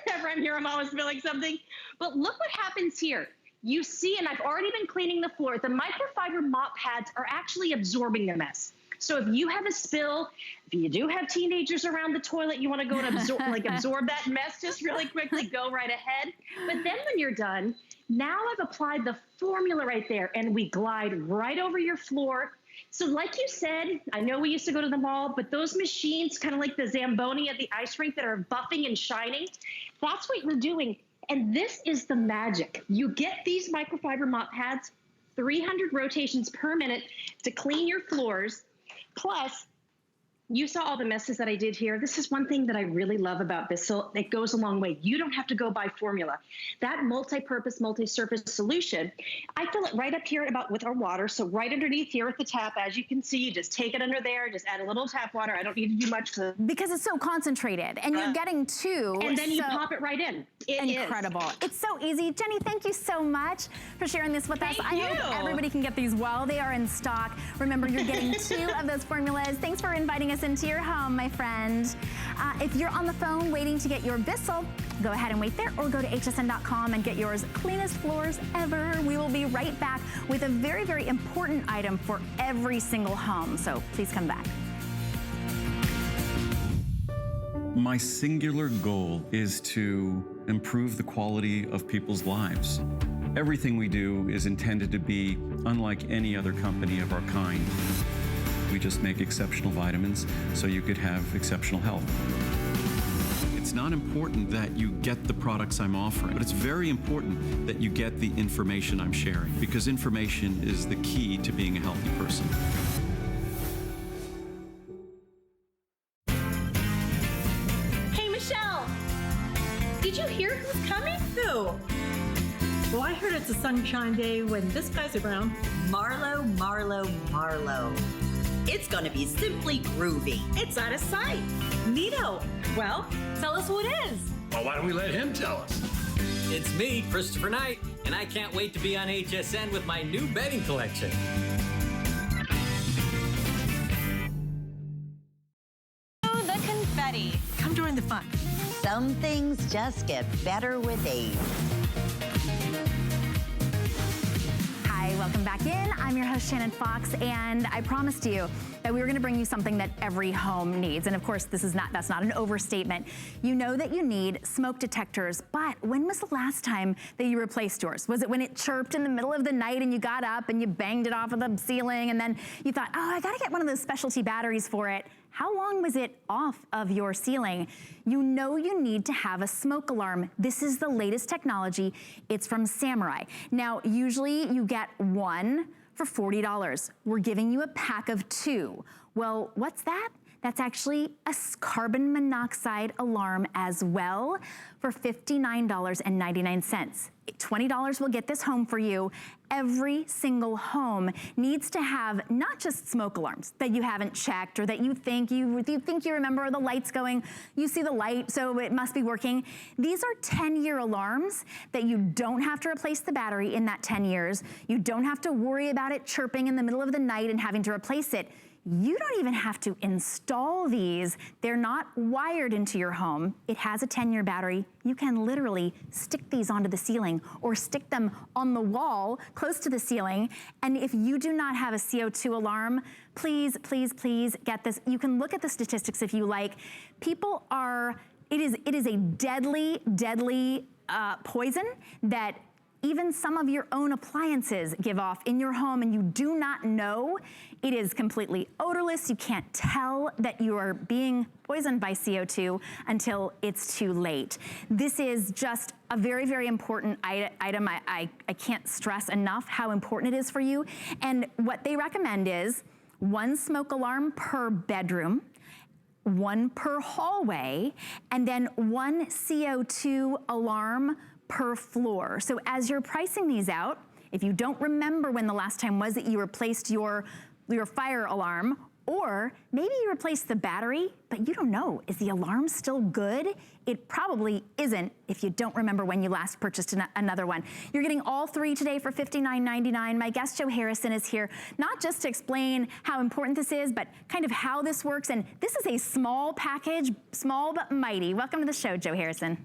whenever I'm here, I'm always spilling something. But look what happens here. You see, and I've already been cleaning the floor, the microfiber mop pads are actually absorbing the mess. So if you have a spill, if you do have teenagers around the toilet, you want to go and absorb that mess just really quickly, go right ahead. But then when you're done, now I've applied the formula right there and we glide right over your floor. So like you said, I know we used to go to the mall, but those machines, kind of like the Zamboni at the ice rink that are buffing and shining, that's what you're doing. And this is the magic. You get these microfiber mop pads, 300 rotations per minute to clean your floors. Plus, you saw all the messes that I did here. This is one thing that I really love about Bissell. It goes a long way. You don't have to go buy formula. That multi-purpose, multi-surface solution, I fill it right up here with our water. So right underneath here at the tap, as you can see, you just take it under there, just add a little tap water. I don't need to do much. Because it's so concentrated and you're getting two. And then you pop it right in. Incredible. It's so easy. Jenny, thank you so much for sharing this with us. I hope everybody can get these while they are in stock. Remember, you're getting 2 of those formulas. Thanks for inviting us this into your home, my friend. If you're on the phone waiting to get your Bissell, go ahead and wait there, or go to hsn.com and get yours. Cleanest floors ever. We will be right back with a very, very important item for every single home. So please come back. My singular goal is to improve the quality of people's lives. Everything we do is intended to be unlike any other company of our kind. We just make exceptional vitamins so you could have exceptional health. It's not important that you get the products I'm offering, but it's very important that you get the information I'm sharing, because information is the key to being a healthy person. Hey, Michelle! Did you hear who's coming? Who? Well, I heard it's a sunshine day when this guy's around. Marlo, Marlo, Marlo. It's gonna be simply groovy. It's out of sight. Neato. Well, tell us who it is. Well, why don't we let him tell us? It's me, Christopher Knight, and I can't wait to be on HSN with my new bedding collection. The confetti. Come join the fun. Some things just get better with age. Hi, welcome back in. I'm your host, Shannon Fox, and I promised you that we were going to bring you something that every home needs. And of course, that's not an overstatement. You know that you need smoke detectors, but when was the last time that you replaced yours? Was it when it chirped in the middle of the night and you got up and you banged it off of the ceiling and then you thought, oh, I gotta get one of those specialty batteries for it? How long was it off of your ceiling? You know you need to have a smoke alarm. This is the latest technology. It's from Samurai. Now, usually you get one for $40. We're giving you a pack of 2. Well, what's that? That's actually a carbon monoxide alarm as well for $59.99. $20 will get this home for you. Every single home needs to have not just smoke alarms that you haven't checked or that you think you remember the light's going, you see the light, so it must be working. These are 10-year alarms that you don't have to replace the battery in that 10 years. You don't have to worry about it chirping in the middle of the night and having to replace it. You don't even have to install these. They're not wired into your home. It has a 10-year battery. You can literally stick these onto the ceiling or stick them on the wall close to the ceiling. And if you do not have a CO2 alarm, please, please, please get this. You can look at the statistics if you like. It is a deadly, deadly poison that even some of your own appliances give off in your home and you do not know. It is completely odorless. You can't tell that you are being poisoned by CO2 until it's too late. This is just a very, very important item. I can't stress enough how important it is for you. And what they recommend is 1 smoke alarm per bedroom, 1 per hallway, and then 1 CO2 alarm per floor. So as you're pricing these out, if you don't remember when the last time was that you replaced your fire alarm, or maybe you replaced the battery, but you don't know, is the alarm still good? It probably isn't if you don't remember when you last purchased another one. You're getting all 3 today for $59.99. My guest, Joe Harrison, is here, not just to explain how important this is, but kind of how this works. And this is a small package, small but mighty. Welcome to the show, Joe Harrison.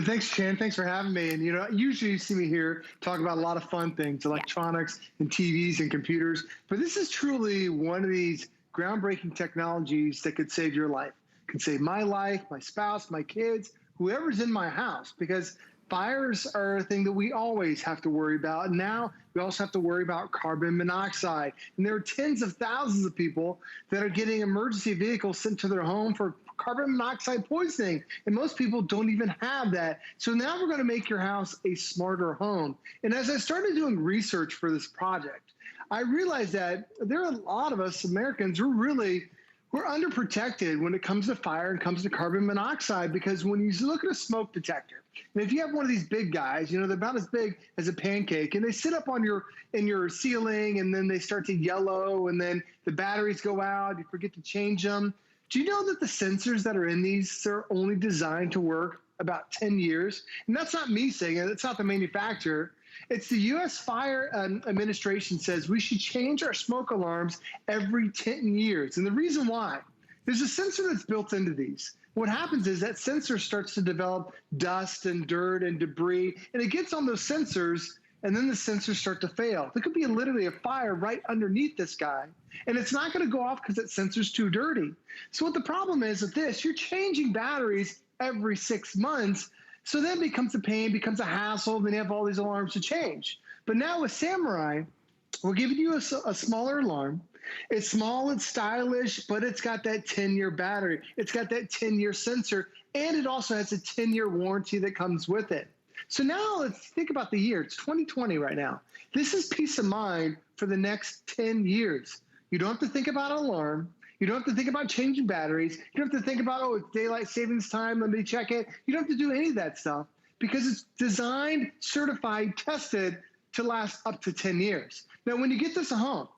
Thanks, Shan. Thanks for having me. And, usually you see me here talk about a lot of fun things, electronics and TVs and computers. But this is truly one of these groundbreaking technologies that could save your life. Could save my life, my spouse, my kids, whoever's in my house. Because fires are a thing that we always have to worry about. And now we also have to worry about carbon monoxide. And there are tens of thousands of people that are getting emergency vehicles sent to their home for carbon monoxide poisoning, and most people don't even have that. So now we're going to make your house a smarter home. And as I started doing research for this project, I realized that there are a lot of us Americans, we're underprotected when it comes to fire and comes to carbon monoxide, because when you look at a smoke detector, and if you have one of these big guys, they're about as big as a pancake, and they sit up on in your ceiling, and then they start to yellow, and then the batteries go out, you forget to change them. Do you know that the sensors that are in these are only designed to work about 10 years? And that's not me saying it. It's not the manufacturer. It's the U.S. Fire Administration says we should change our smoke alarms every 10 years. And the reason why There's a sensor that's built into these. What happens is that sensor starts to develop dust and dirt and debris, and it gets on those sensors, and then the sensors start to fail. There could be literally a fire right underneath this guy, and it's not going to go off because that sensor's too dirty. So what the problem is with this, you're changing batteries every 6 months, so then it becomes a pain, becomes a hassle, then you have all these alarms to change. But now with Samurai, we're giving you a smaller alarm. It's small, it's stylish, but it's got that 10-year battery. It's got that 10-year sensor, and it also has a 10-year warranty that comes with it. So now let's think about the year. It's 2020 right now. This is peace of mind for the next 10 years. You don't have to think about an alarm. You don't have to think about changing batteries. You don't have to think about, oh, it's daylight savings time, let me check it. You don't have to do any of that stuff because it's designed, certified, tested to last up to 10 years. Now, when you get this at home,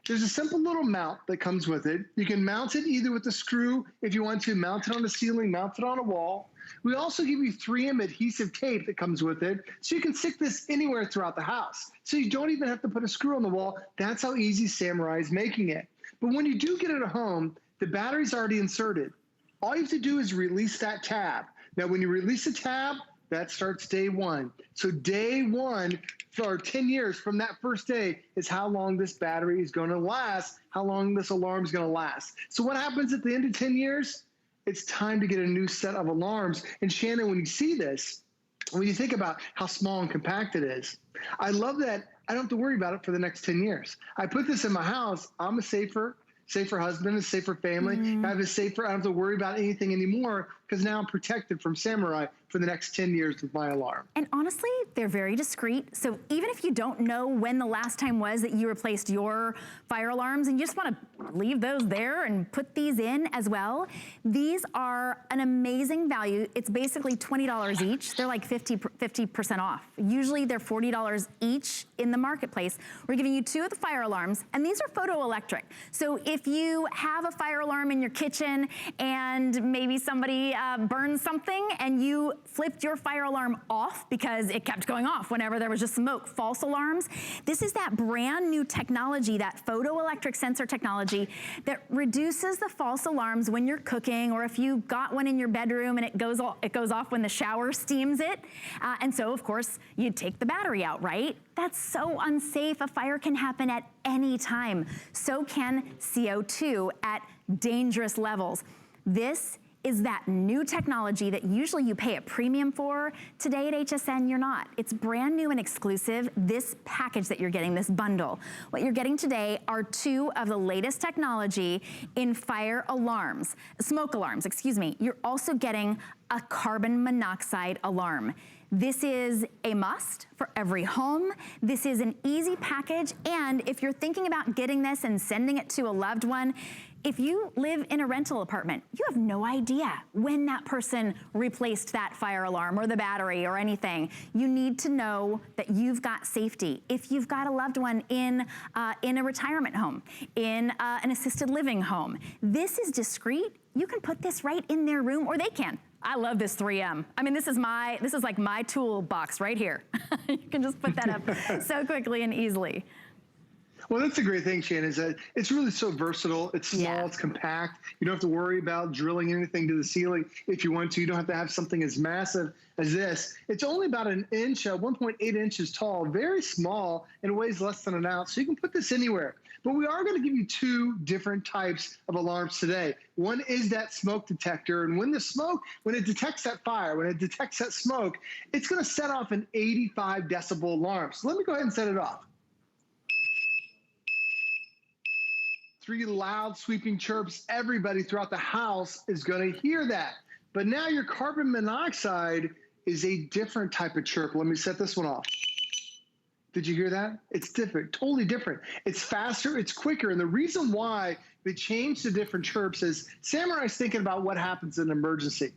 there's a simple little mount that comes with it. You can mount it either with a screw if you want to, mount it on the ceiling, mount it on a wall. We also give you 3M adhesive tape that comes with it, so you can stick this anywhere throughout the house. So you don't even have to put a screw on the wall. That's how easy Samurai is making it. But when you do get it at home, the battery's already inserted. All you have to do is release that tab. Now, when you release the tab, that starts day one. So day one for 10 years from that first day is how long this battery is going to last, how long this alarm is going to last. So what happens at the end of 10 years? It's time to get a new set of alarms. And Shannon, when you see this, when you think about how small and compact it is, I love that I don't have to worry about it for the next 10 years. I put this in my house. I'm a safer husband, a safer family. I have a safer, I don't have to worry about anything anymore because now I'm protected from Samurai for the next 10 years with my alarm. And honestly, they're very discreet. So even if you don't know when the last time was that you replaced your fire alarms and you just want to leave those there and put these in as well, these are an amazing value. It's basically $20 each. They're like 50% off. Usually they're $40 each in the marketplace. We're giving you 2 of the fire alarms, and these are photoelectric. So if you have a fire alarm in your kitchen and maybe somebody burned something and you flipped your fire alarm off because it kept going off whenever there was just smoke, false alarms. This is that brand new technology, that photoelectric sensor technology that reduces the false alarms when you're cooking, or if you got one in your bedroom and it goes off when the shower steams it. And so of course you take the battery out, right? That's so unsafe. A fire can happen at any time. So can CO2 at dangerous levels. This is that new technology that usually you pay a premium for. Today at HSN, you're not. It's brand new and exclusive, this package that you're getting, this bundle. What you're getting today are 2 of the latest technology in fire alarms, smoke alarms, excuse me. You're also getting a carbon monoxide alarm. This is a must for every home. This is an easy package, and if you're thinking about getting this and sending it to a loved one, if you live in a rental apartment, you have no idea when that person replaced that fire alarm or the battery or anything. You need to know that you've got safety. If you've got a loved one in a retirement home, in an assisted living home, this is discreet. You can put this right in their room, or they can. I love this 3M. I mean, this is like my toolbox right here. You can just put that up so quickly and easily. Well, that's the great thing, Shannon, is that it's really so versatile. It's small, it's compact. You don't have to worry about drilling anything to the ceiling if you want to. You don't have to have something as massive as this. It's only about an inch, 1.8 inches tall, very small, and weighs less than an ounce. So you can put this anywhere. But we are going to give you 2 different types of alarms today. One is that smoke detector. And when it detects that fire, when it detects that smoke, it's going to set off an 85 decibel alarm. So let me go ahead and set it off. 3 loud sweeping chirps. Everybody throughout the house is going to hear that. But now your carbon monoxide is a different type of chirp. Let me set this one off. Did you hear that? It's different, totally different. It's faster, it's quicker. And the reason why they changed to different chirps is Samurai's thinking about what happens in an emergency.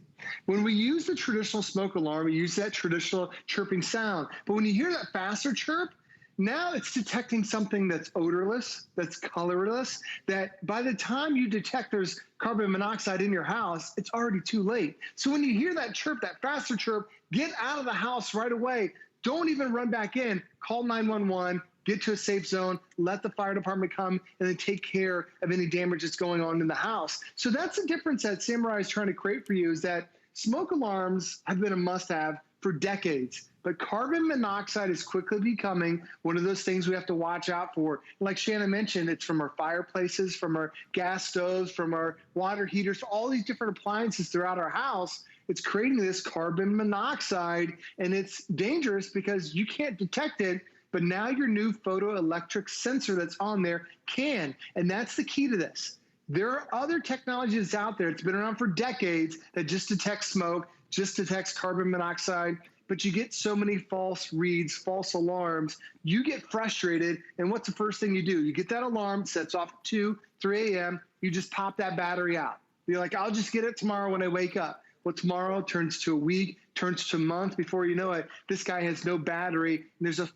When we use the traditional smoke alarm, we use that traditional chirping sound. But when you hear that faster chirp, now it's detecting something that's odorless, that's colorless, that by the time you detect there's carbon monoxide in your house, it's already too late. So when you hear that chirp, that faster chirp, get out of the house right away. Don't even run back in. Call 911. get to a safe zone, let the fire department come, and then take care of any damage that's going on in the house. So that's the difference that Samurai is trying to create for you, is that smoke alarms have been a must-have for decades. But carbon monoxide is quickly becoming one of those things we have to watch out for. Like Shannon mentioned, it's from our fireplaces, from our gas stoves, from our water heaters, all these different appliances throughout our house. It's creating this carbon monoxide, and it's dangerous because you can't detect it, but now your new photoelectric sensor that's on there can, and that's the key to this. There are other technologies out there, it's been around for decades, that just detects smoke, just detects carbon monoxide, but you get so many false reads, false alarms, you get frustrated, and what's the first thing you do? You get that alarm, sets off at 2, 3 a.m., you just pop that battery out. You're like, I'll just get it tomorrow when I wake up. Well, tomorrow turns to a week, turns to a month. Before you know it, this guy has no battery, and there's a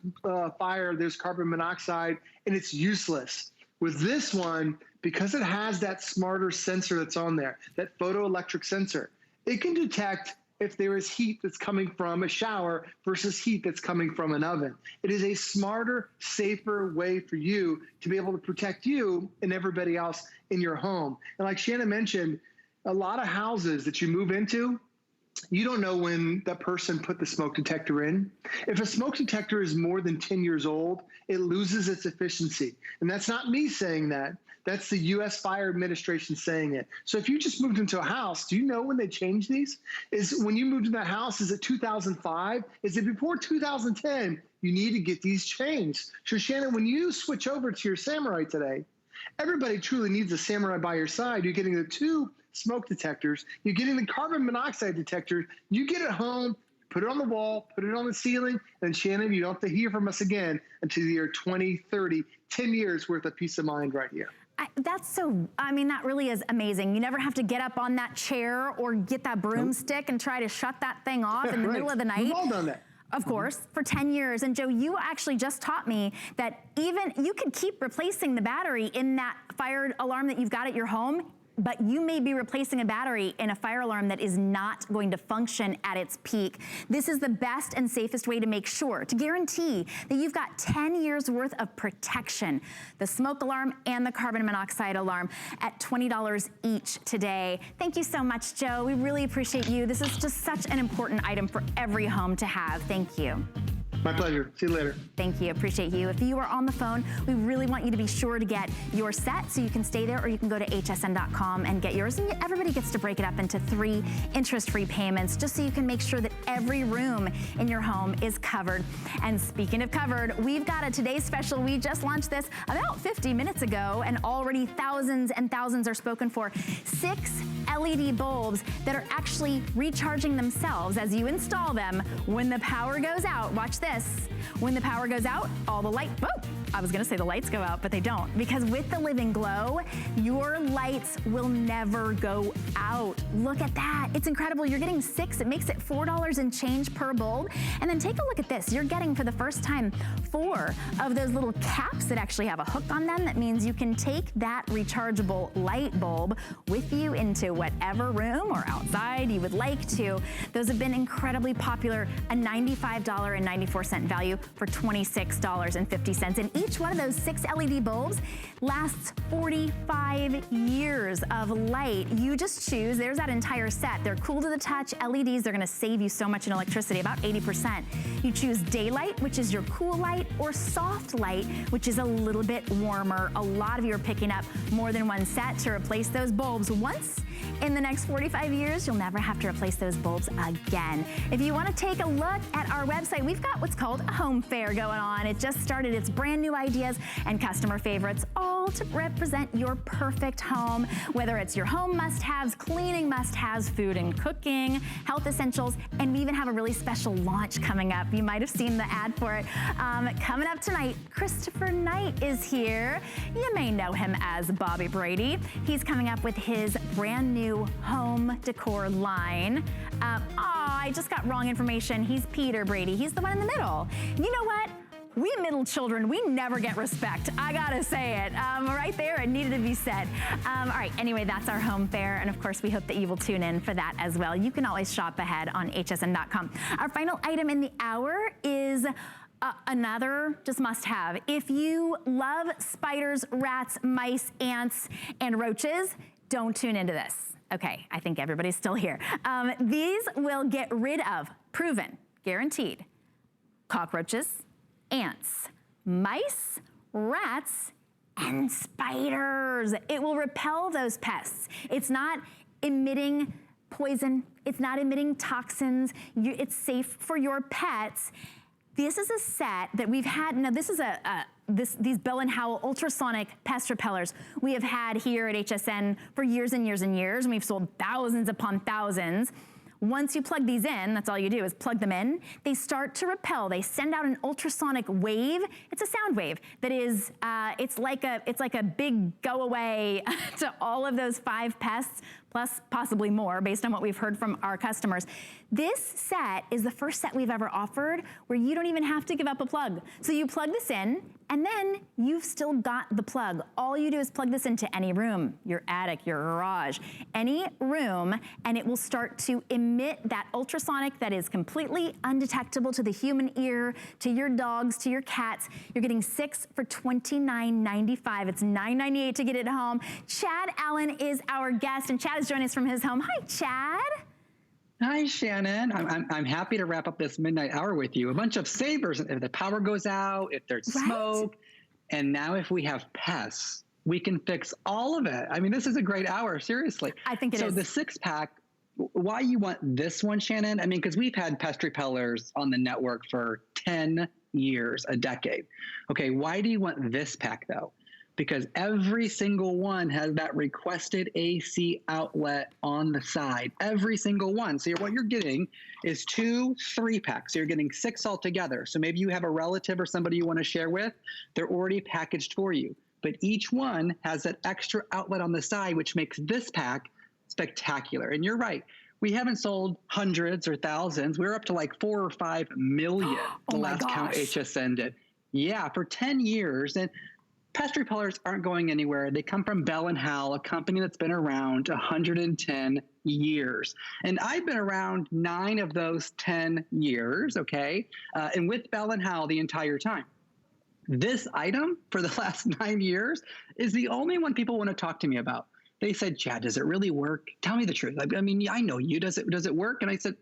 fire, there's carbon monoxide, and it's useless. With this one, because it has that smarter sensor that's on there, that photoelectric sensor, it can detect if there is heat that's coming from a shower versus heat that's coming from an oven. It is a smarter, safer way for you to be able to protect you and everybody else in your home. And like Shannon mentioned, a lot of houses that you move into, you don't know when that person put the smoke detector in. If a smoke detector is more than 10 years old, it loses its efficiency. And that's not me saying that. That's the U.S. Fire Administration saying it. So if you just moved into a house, do you know when they changed these? Is when you moved in that house, is it 2005? Is it before 2010? You need to get these changed. So Shannon, when you switch over to your Samurai today, everybody truly needs a Samurai by your side. You're getting the 2 smoke detectors. You're getting the carbon monoxide detector. You get it home, put it on the wall, put it on the ceiling, and Shannon, you don't have to hear from us again until the year 2030, 10 years worth of peace of mind right here. That really is amazing. You never have to get up on that chair or get that broomstick and try to shut that thing off in the middle of the night. We've all done that. Of course, for 10 years. And Joe, you actually just taught me that even you could keep replacing the battery in that fire alarm that you've got at your home, but you may be replacing a battery in a fire alarm that is not going to function at its peak. This is the best and safest way to make sure, to guarantee that you've got 10 years worth of protection. The smoke alarm and the carbon monoxide alarm at $20 each today. Thank you so much, Joe. We really appreciate you. This is just such an important item for every home to have. Thank you. My pleasure. See you later. Thank you. Appreciate you. If you are on the phone, we really want you to be sure to get your set, so you can stay there, or you can go to hsn.com and get yours. And everybody gets to break it up into 3 interest-free payments, just so you can make sure that every room in your home is covered. And speaking of covered, we've got a today's special. We just launched this about 50 minutes ago, and already thousands and thousands are spoken for. 6 LED bulbs that are actually recharging themselves as you install them when the power goes out. Watch this. When the power goes out, all the light, I was gonna say the lights go out, but they don't, because with the Living Glow, your lights will never go out. Look at that, it's incredible. You're getting 6, it makes it $4 and change per bulb. And then take a look at this. You're getting, for the first time, 4 of those little caps that actually have a hook on them. That means you can take that rechargeable light bulb with you into whatever room or outside you would like to. Those have been incredibly popular, a $95.94 value for $26.50. And each one of those 6 LED bulbs lasts 45 years of light. You just choose, there's that entire set. They're cool to the touch LEDs. They're gonna save you so much in electricity, about 80%. You choose daylight, which is your cool light, or soft light, which is a little bit warmer. A lot of you are picking up more than one set to replace those bulbs once. In the next 45 years, you'll never have to replace those bulbs again. If you want to take a look at our website, we've got what's called a home fair going on. It just started. It's brand new ideas and customer favorites, all to represent your perfect home, whether it's your home must-haves, cleaning must-haves, food and cooking, health essentials, and we even have a really special launch coming up. You might have seen the ad for it. Coming up tonight, Christopher Knight is here. You may know him as Bobby Brady. He's coming up with his brand new home decor line. I just got wrong information. He's Peter Brady. He's the one in the middle. You know what? We middle children, we never get respect. I gotta say it. Right there, it needed to be said. All right, anyway, that's our home fair. And of course, we hope that you will tune in for that as well. You can always shop ahead on hsn.com. Our final item in the hour is Another just must have. If you love spiders, rats, mice, ants, and roaches, don't tune into this. Okay, I think everybody's still here. These will get rid of, proven, guaranteed, cockroaches, ants, mice, rats, and spiders. It will repel those pests. It's not emitting poison. It's not emitting toxins. It's safe for your pets. This is a set that we've had. Now, this is these Bell & Howell Ultrasonic Pest Repellers we have had here at HSN for years and years and years, and we've sold thousands upon thousands. Once you plug these in, that's all you do is plug them in, they start to repel. They send out an ultrasonic wave. It's a sound wave that is, it's like a big go away to all of those 5 pests, plus possibly more based on what we've heard from our customers. This set is the first set we've ever offered where you don't even have to give up a plug. So you plug this in, and then you've still got the plug. All you do is plug this into any room, your attic, your garage, any room, and it will start to emit that ultrasonic that is completely undetectable to the human ear, to your dogs, to your cats. You're getting 6 for $29.95. It's $9.98 to get it home. Chad Allen is our guest, and Chad is joining us from his home. Hi, Chad. Hi, Shannon. I'm happy to wrap up this midnight hour with you. A bunch of savers if the power goes out, if there's smoke, and now if we have pests, we can fix all of it. I mean, this is a great hour, seriously. I think it is. So the 6-pack, why you want this one, Shannon? I mean, because we've had Pest Repellers on the network for 10 years, a decade. Okay, why do you want this pack, though? Because every single one has that requested AC outlet on the side, every single one. So what you're getting is 2 3-packs. So you're getting 6 altogether. So maybe you have a relative or somebody you want to share with. They're already packaged for you. But each one has that extra outlet on the side, which makes this pack spectacular. And you're right. We haven't sold hundreds or thousands. We're up to like 4 or 5 million the last count HSN did. Yeah, for 10 years. And Pest repellers aren't going anywhere. They come from Bell & Howell, a company that's been around 110 years. And I've been around 9 of those 10 years, okay? And with Bell & Howell the entire time. This item for the last 9 years is the only one people want to talk to me about. They said, Chad, does it really work? Tell me the truth. I mean, I know you. Does it work? And I said,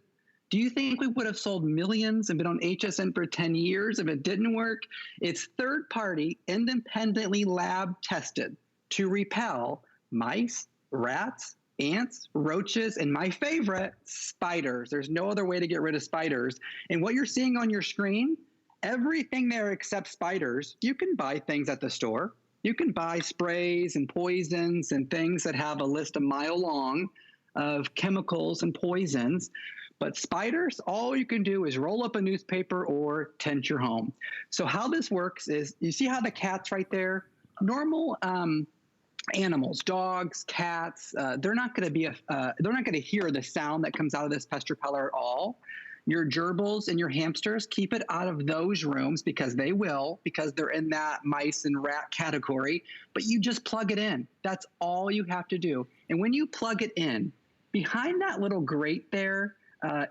do you think we would have sold millions and been on HSN for 10 years if it didn't work? It's third-party, independently lab-tested to repel mice, rats, ants, roaches, and my favorite, spiders. There's no other way to get rid of spiders. And what you're seeing on your screen, everything there except spiders, you can buy things at the store. You can buy sprays and poisons and things that have a list a mile long of chemicals and poisons. But spiders, all you can do is roll up a newspaper or tent your home. So how this works is, you see how the cat's right there? Normal animals, dogs, cats, they're not going to hear the sound that comes out of this pest repeller at all. Your gerbils and your hamsters, keep it out of those rooms because they're in that mice and rat category. But you just plug it in. That's all you have to do. And when you plug it in, behind that little grate there,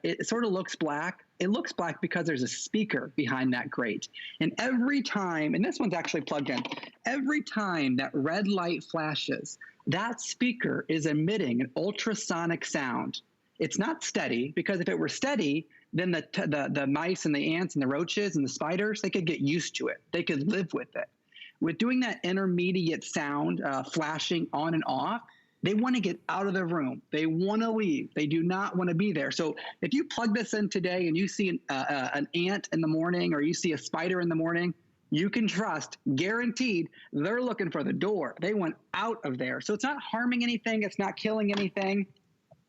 it sort of looks black. It looks black because there's a speaker behind that grate. And every time, and this one's actually plugged in, every time that red light flashes, that speaker is emitting an ultrasonic sound. It's not steady, because if it were steady, then the mice and the ants and the roaches and the spiders, they could get used to it. They could live with it. With doing that intermediate sound flashing on and off, they want to get out of the room. They want to leave. They do not want to be there. So if you plug this in today and you see an ant in the morning or you see a spider in the morning, you can trust, guaranteed, they're looking for the door. They want out of there. So it's not harming anything. It's not killing anything.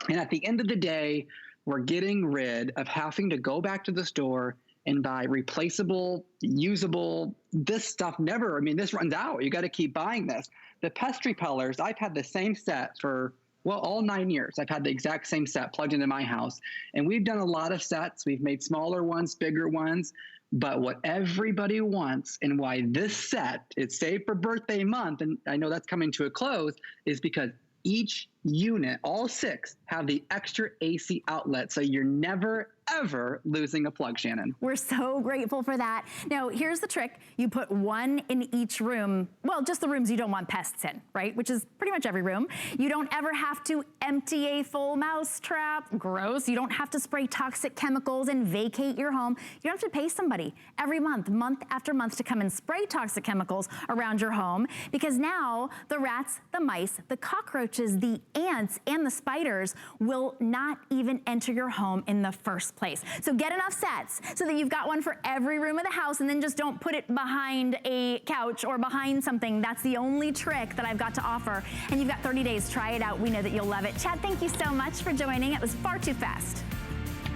And at the end of the day, we're getting rid of having to go back to the store and buy replaceable, usable, this stuff this runs out. You got to keep buying this. The pest repellers, I've had the same set for, all 9 years. I've had the exact same set plugged into my house. And we've done a lot of sets. We've made smaller ones, bigger ones. But what everybody wants, and why this set is saved for birthday month, and I know that's coming to a close, is because each unit, all 6, have the extra AC outlet, so you're never, ever losing a plug, Shannon. We're so grateful for that. Now, here's the trick. You put one in each room, well, just the rooms you don't want pests in, right? Which is pretty much every room. You don't ever have to empty a full mouse trap. Gross. You don't have to spray toxic chemicals and vacate your home. You don't have to pay somebody every month, month after month, to come and spray toxic chemicals around your home, because now the rats, the mice, the cockroaches, the ants, and the spiders will not even enter your home in the first place. So get enough sets so that you've got one for every room of the house, and then just don't put it behind a couch or behind something. That's the only trick that I've got to offer. And you've got 30 days. Try it out. We know that you'll love it. Chad, thank you so much for joining. It was far too fast.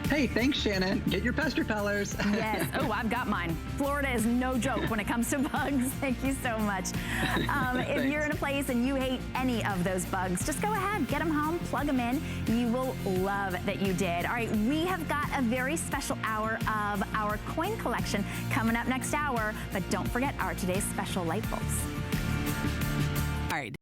Hey, thanks, Shannon. Get your pest repellers. Yes. Oh, I've got mine. Florida is no joke when it comes to bugs. Thank you so much. If you're in a place and you hate any of those bugs, just go ahead, get them home, plug them in. You will love that you did. All right, we have got a very special hour of our coin collection coming up next hour, but don't forget our today's special light bulbs.